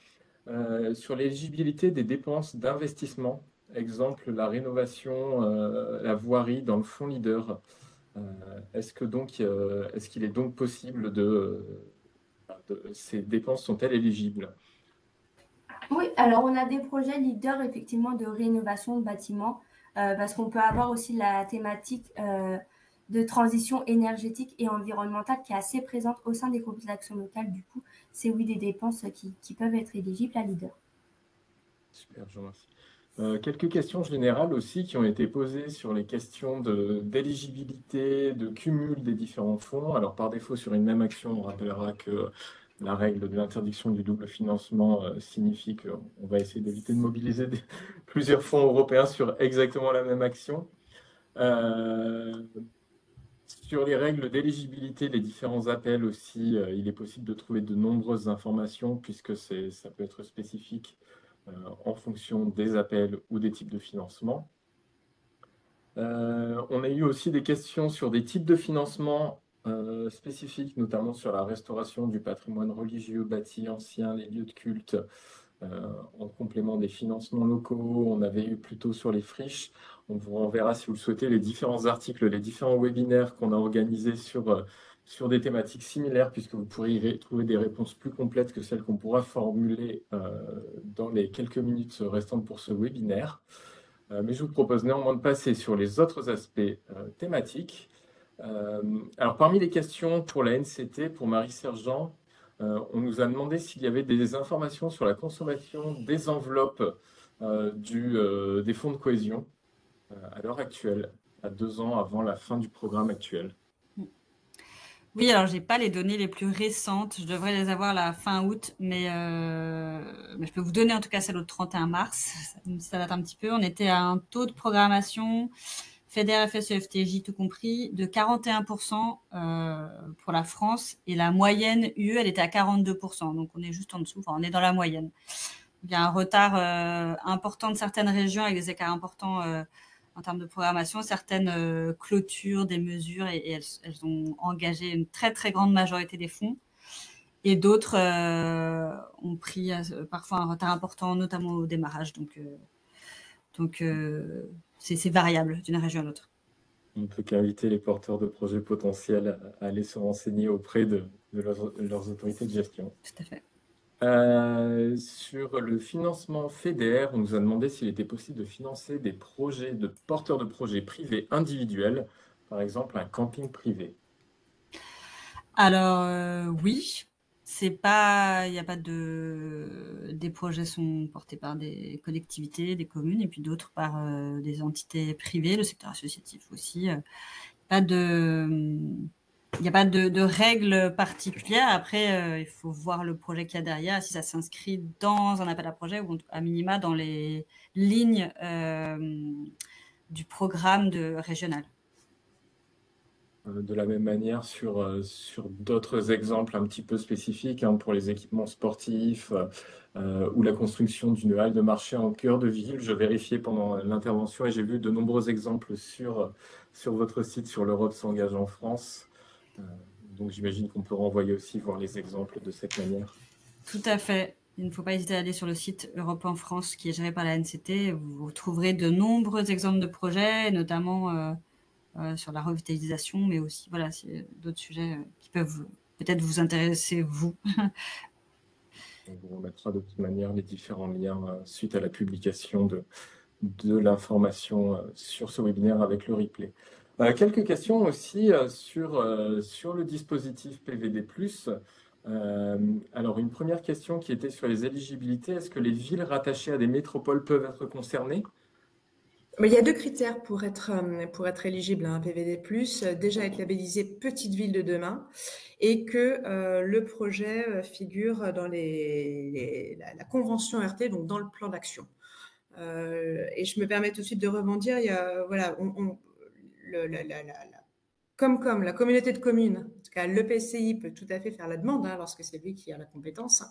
sur l'éligibilité des dépenses d'investissement. Exemple, la rénovation, la voirie dans le fonds Leader. Est-ce qu'il est donc possible ces dépenses sont-elles éligibles? Oui, alors on a des projets Leader effectivement de rénovation de bâtiments parce qu'on peut avoir aussi la thématique de transition énergétique et environnementale qui est assez présente au sein des groupes d'action locale. Du coup, c'est oui des dépenses qui peuvent être éligibles à Leader. Super, je vous remercie. Quelques questions générales aussi qui ont été posées sur les questions d'éligibilité, de cumul des différents fonds. Alors, par défaut, sur une même action, on rappellera que la règle de l'interdiction du double financement signifie qu'on va essayer d'éviter de mobiliser plusieurs fonds européens sur exactement la même action. Sur les règles d'éligibilité des différents appels aussi, il est possible de trouver de nombreuses informations puisque ça peut être spécifique en fonction des appels ou des types de financement. On a eu aussi des questions sur des types de financement spécifiques, notamment sur la restauration du patrimoine religieux, bâti ancien, les lieux de culte, en complément des financements locaux. On avait eu plutôt sur les friches. On vous renverra, si vous le souhaitez, les différents articles, les différents webinaires qu'on a organisés sur des thématiques similaires, puisque vous pourrez y trouver des réponses plus complètes que celles qu'on pourra formuler dans les quelques minutes restantes pour ce webinaire. Mais je vous propose néanmoins de passer sur les autres aspects thématiques. Alors, parmi les questions pour la NCT, pour Marie Sergent, on nous a demandé s'il y avait des informations sur la consommation des enveloppes des fonds de cohésion à l'heure actuelle, à 2 ans avant la fin du programme actuel. Oui, alors j'ai pas les données les plus récentes. Je devrais les avoir la fin août, mais je peux vous donner en tout cas celle au 31 mars. Ça date un petit peu. On était à un taux de programmation FEDER, FSE, FTJ tout compris de 41% pour la France, et la moyenne UE elle était à 42%. Donc on est juste en dessous. Enfin, on est dans la moyenne. Il y a un retard important de certaines régions avec des écarts importants en termes de programmation, certaines clôturent des mesures et elles ont engagé une très très grande majorité des fonds. Et d'autres ont pris parfois un retard important, notamment au démarrage. Donc c'est variable d'une région à l'autre. On ne peut qu'inviter les porteurs de projets potentiels à aller se renseigner auprès de leurs autorités de gestion. Tout à fait. Sur le financement FEDER, on nous a demandé s'il était possible de financer des projets de porteurs de projets privés individuels, par exemple un camping privé. Alors oui, c'est pas, il n'y a pas des projets sont portés par des collectivités, des communes, et puis d'autres par des entités privées, le secteur associatif aussi. Il n'y a pas de règles particulières. Après, il faut voir le projet qu'il y a derrière, si ça s'inscrit dans un appel à projet ou à minima dans les lignes du programme régional. De la même manière, sur d'autres exemples un petit peu spécifiques pour les équipements sportifs ou la construction d'une halle de marché en cœur de ville, je vérifiais pendant l'intervention et j'ai vu de nombreux exemples sur votre site, sur l'Europe s'engage en France. Donc j'imagine qu'on peut renvoyer aussi voir les exemples de cette manière. Tout à fait. Il ne faut pas hésiter à aller sur le site Europe en France qui est géré par la NCT. Vous trouverez de nombreux exemples de projets, notamment sur la revitalisation, mais aussi voilà, d'autres sujets qui peuvent peut-être vous intéresser, vous. On vous remettra de toute manière les différents liens suite à la publication de l'information sur ce webinaire avec le replay. Quelques questions aussi sur le dispositif PVD+. Alors, une première question qui était sur les éligibilités. Est-ce que les villes rattachées à des métropoles peuvent être concernées? Mais il y a 2 critères pour être éligible à un PVD+, déjà être labellisé petite ville de demain et que le projet figure dans la convention RT, donc dans le plan d'action. Et je me permets tout de suite de rebondir, il y a, voilà, comme la communauté de communes, en tout cas l'EPCI peut tout à fait faire la demande lorsque c'est lui qui a la compétence,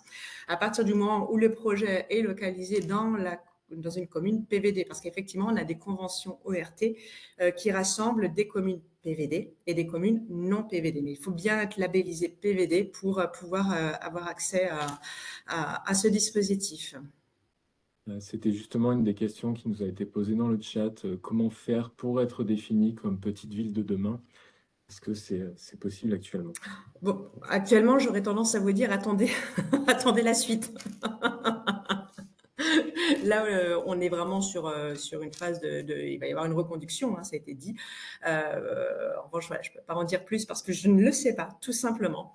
à partir du moment où le projet est localisé dans une commune PVD, parce qu'effectivement, on a des conventions ORT qui rassemblent des communes PVD et des communes non PVD. Mais il faut bien être labellisé PVD pour pouvoir avoir accès à ce dispositif. C'était justement une des questions qui nous a été posée dans le chat. Comment faire pour être défini comme petite ville de demain? Est-ce que c'est possible actuellement? Bon, actuellement, j'aurais tendance à vous dire attendez, attendez la suite. Là, on est vraiment sur une phase il va y avoir une reconduction, hein, ça a été dit. En revanche, voilà, je ne peux pas en dire plus parce que je ne le sais pas, tout simplement.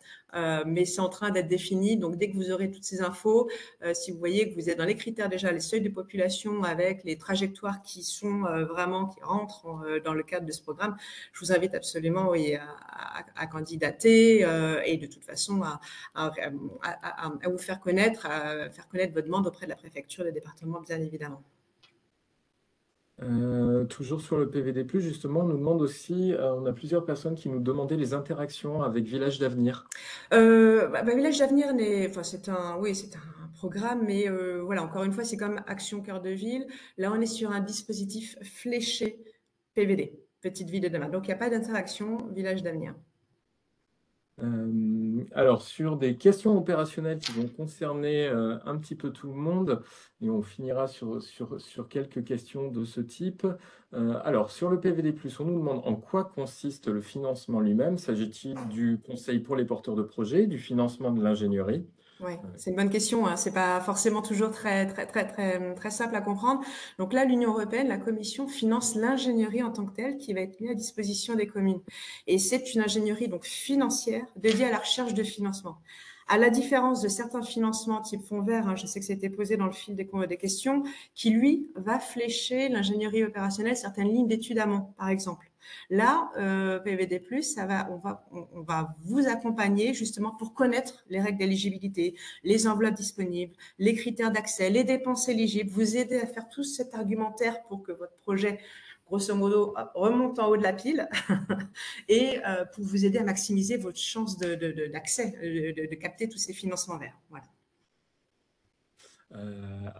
Mais c'est en train d'être défini. Donc, dès que vous aurez toutes ces infos, si vous voyez que vous êtes dans les critères déjà, les seuils de population avec les trajectoires qui sont vraiment, qui rentrent dans le cadre de ce programme, je vous invite absolument, oui, à candidater et de toute façon à vous faire connaître votre demande auprès de la préfecture et des départements, bien évidemment. Toujours sur le PVD+, justement, on nous demande aussi, on a plusieurs personnes qui nous demandaient les interactions avec Village d'Avenir. Village d'Avenir, enfin, c'est un programme, mais voilà, encore une fois, c'est comme Action Cœur de Ville. Là, on est sur un dispositif fléché PVD, Petite Ville de demain. Donc, il n'y a pas d'interaction Village d'Avenir. Alors, sur des questions opérationnelles qui vont concerner un petit peu tout le monde, et on finira sur quelques questions de ce type. Alors, sur le PVD+, on nous demande en quoi consiste le financement lui-même. S'agit-il du conseil pour les porteurs de projets, du financement de l'ingénierie? Oui, c'est une bonne question, hein. C'est pas forcément toujours très simple à comprendre. Donc là, l'Union européenne, la Commission finance l'ingénierie en tant que telle qui va être mise à disposition des communes. Et c'est une ingénierie donc financière dédiée à la recherche de financement. À la différence de certains financements type fonds vert, hein, je sais que c'était posé dans le fil des questions, qui lui va flécher l'ingénierie opérationnelle, certaines lignes d'études amont, par exemple. Là, PVD+, on va vous accompagner justement pour connaître les règles d'éligibilité, les enveloppes disponibles, les critères d'accès, les dépenses éligibles, vous aider à faire tout cet argumentaire pour que votre projet, grosso modo, remonte en haut de la pile et pour vous aider à maximiser votre chance d'accès, de capter tous ces financements verts. Voilà.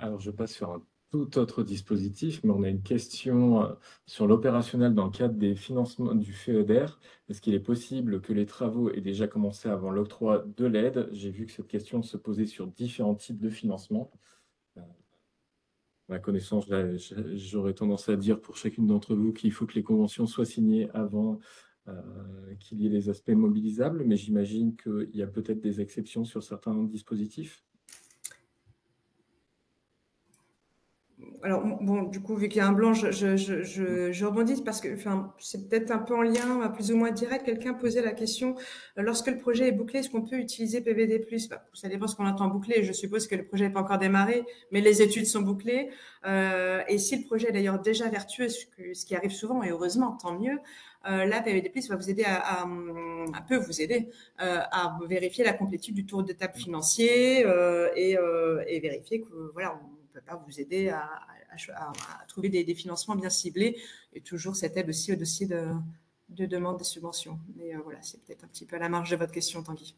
Alors, je passe sur un tout autre dispositif, mais on a une question sur l'opérationnel dans le cadre des financements du FEDER. Est-ce qu'il est possible que les travaux aient déjà commencé avant l'octroi de l'aide? J'ai vu que cette question se posait sur différents types de financement. À ma connaissance, j'aurais tendance à dire pour chacune d'entre vous qu'il faut que les conventions soient signées avant qu'il y ait les aspects mobilisables, mais j'imagine qu'il y a peut-être des exceptions sur certains dispositifs. Alors, bon, du coup, vu qu'il y a un blanc, je rebondis parce que c'est peut-être un peu en lien, plus ou moins direct. Quelqu'un posait la question, lorsque le projet est bouclé, est-ce qu'on peut utiliser PVD+? Ça dépend ce qu'on entend bouclé. Je suppose que le projet n'est pas encore démarré, mais les études sont bouclées. Et si le projet est d'ailleurs déjà vertueux, ce qui arrive souvent, et heureusement, tant mieux, là, PVD+, va vous aider peut vous aider à vérifier la complétude du tour de table financier et vérifier que, voilà, on ne peut pas vous aider à trouver des financements bien ciblés et toujours cette aide aussi au dossier de demande des subventions. Mais voilà, c'est peut-être un petit peu à la marge de votre question, Tanguy.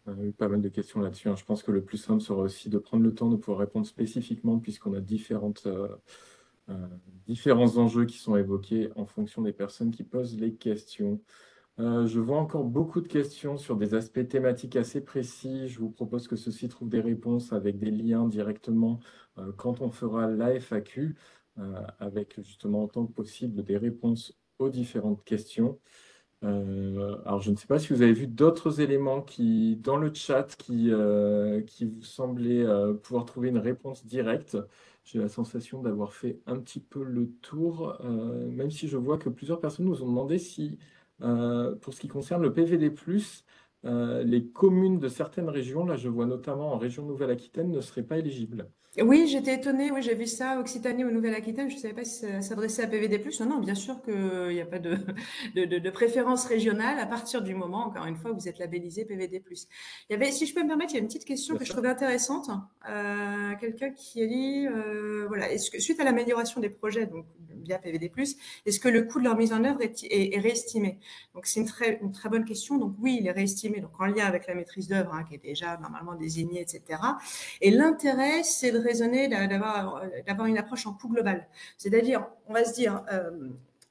On a eu pas mal de questions là-dessus, hein. Je pense que le plus simple sera aussi de prendre le temps de pouvoir répondre spécifiquement puisqu'on a différents enjeux qui sont évoqués en fonction des personnes qui posent les questions. Je vois encore beaucoup de questions sur des aspects thématiques assez précis. Je vous propose que ceux-ci trouvent des réponses avec des liens directement quand on fera la FAQ, avec justement autant que possible des réponses aux différentes questions. Alors, je ne sais pas si vous avez vu d'autres éléments dans le chat qui vous semblaient pouvoir trouver une réponse directe. J'ai la sensation d'avoir fait un petit peu le tour, même si je vois que plusieurs personnes nous ont demandé si, pour ce qui concerne le PVD+, les communes de certaines régions, là je vois notamment en région Nouvelle-Aquitaine, ne seraient pas éligibles. Oui, j'étais étonnée. Oui, j'ai vu ça, Occitanie ou Nouvelle-Aquitaine. Je ne savais pas si ça s'adressait à PVD+. Non, non, bien sûr qu'il n'y a pas de préférence régionale à partir du moment, encore une fois, où vous êtes labellisé PVD+. Il y avait, si je peux me permettre, il y a une petite question que je trouvais intéressante. Quelqu'un qui a dit, voilà, est-ce que suite à l'amélioration des projets, donc via PVD+, est-ce que le coût de leur mise en œuvre est réestimé? Donc c'est une très bonne question. Donc oui, il est réestimé, donc en lien avec la maîtrise d'œuvre, hein, qui est déjà normalement désignée, etc. Et l'intérêt, c'est de raisonner, d'avoir une approche en coût global. C'est-à-dire, on va se dire,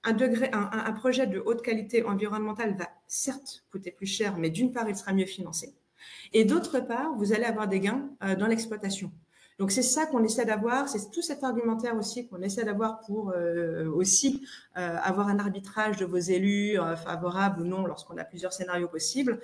un projet de haute qualité environnementale va certes coûter plus cher, mais d'une part, il sera mieux financé. Et d'autre part, vous allez avoir des gains dans l'exploitation. Donc, c'est ça qu'on essaie d'avoir, c'est tout cet argumentaire aussi qu'on essaie d'avoir pour aussi avoir un arbitrage de vos élus, favorable ou non, lorsqu'on a plusieurs scénarios possibles.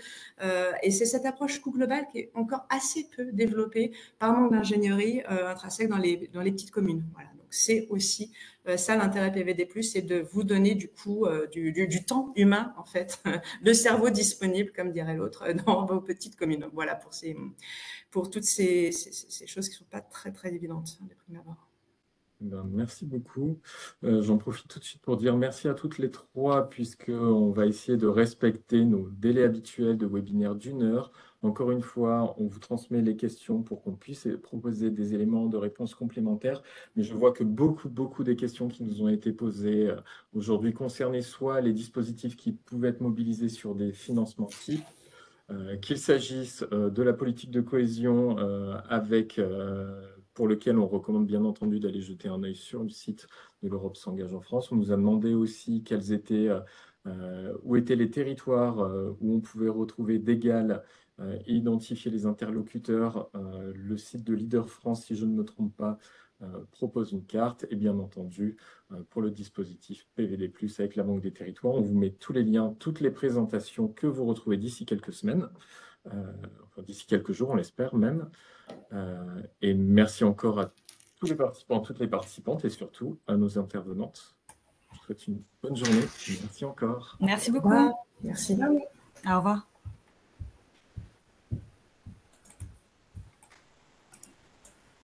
Et c'est cette approche coût global qui est encore assez peu développée par manque d'ingénierie intrinsèque dans les petites communes. Voilà. Donc, c'est aussi ça l'intérêt PVD+, c'est de vous donner du coup du temps humain, en fait, le cerveau disponible, comme dirait l'autre, dans vos petites communes. Voilà, pour toutes ces choses qui ne sont pas très, très évidentes de prime abord. Merci beaucoup. J'en profite tout de suite pour dire merci à toutes les trois, puisqu'on va essayer de respecter nos délais habituels de webinaire d'1 heure. Encore une fois, on vous transmet les questions pour qu'on puisse proposer des éléments de réponse complémentaires. Mais je vois que beaucoup des questions qui nous ont été posées aujourd'hui concernaient soit les dispositifs qui pouvaient être mobilisés sur des financements types, qu'il s'agisse de la politique de cohésion pour lequel on recommande bien entendu d'aller jeter un œil sur le site de l'Europe s'engage en France. On nous a demandé aussi où étaient les territoires où on pouvait retrouver d'égal et identifier les interlocuteurs. Le site de Leader France, si je ne me trompe pas, propose une carte et bien entendu pour le dispositif PVD+, avec la Banque des Territoires. On vous met tous les liens, toutes les présentations que vous retrouvez d'ici quelques semaines, enfin, d'ici quelques jours, on l'espère même. Et merci encore à tous les participants, toutes les participantes et surtout à nos intervenantes. Je vous souhaite une bonne journée. Merci encore. Merci beaucoup. Merci. Au revoir.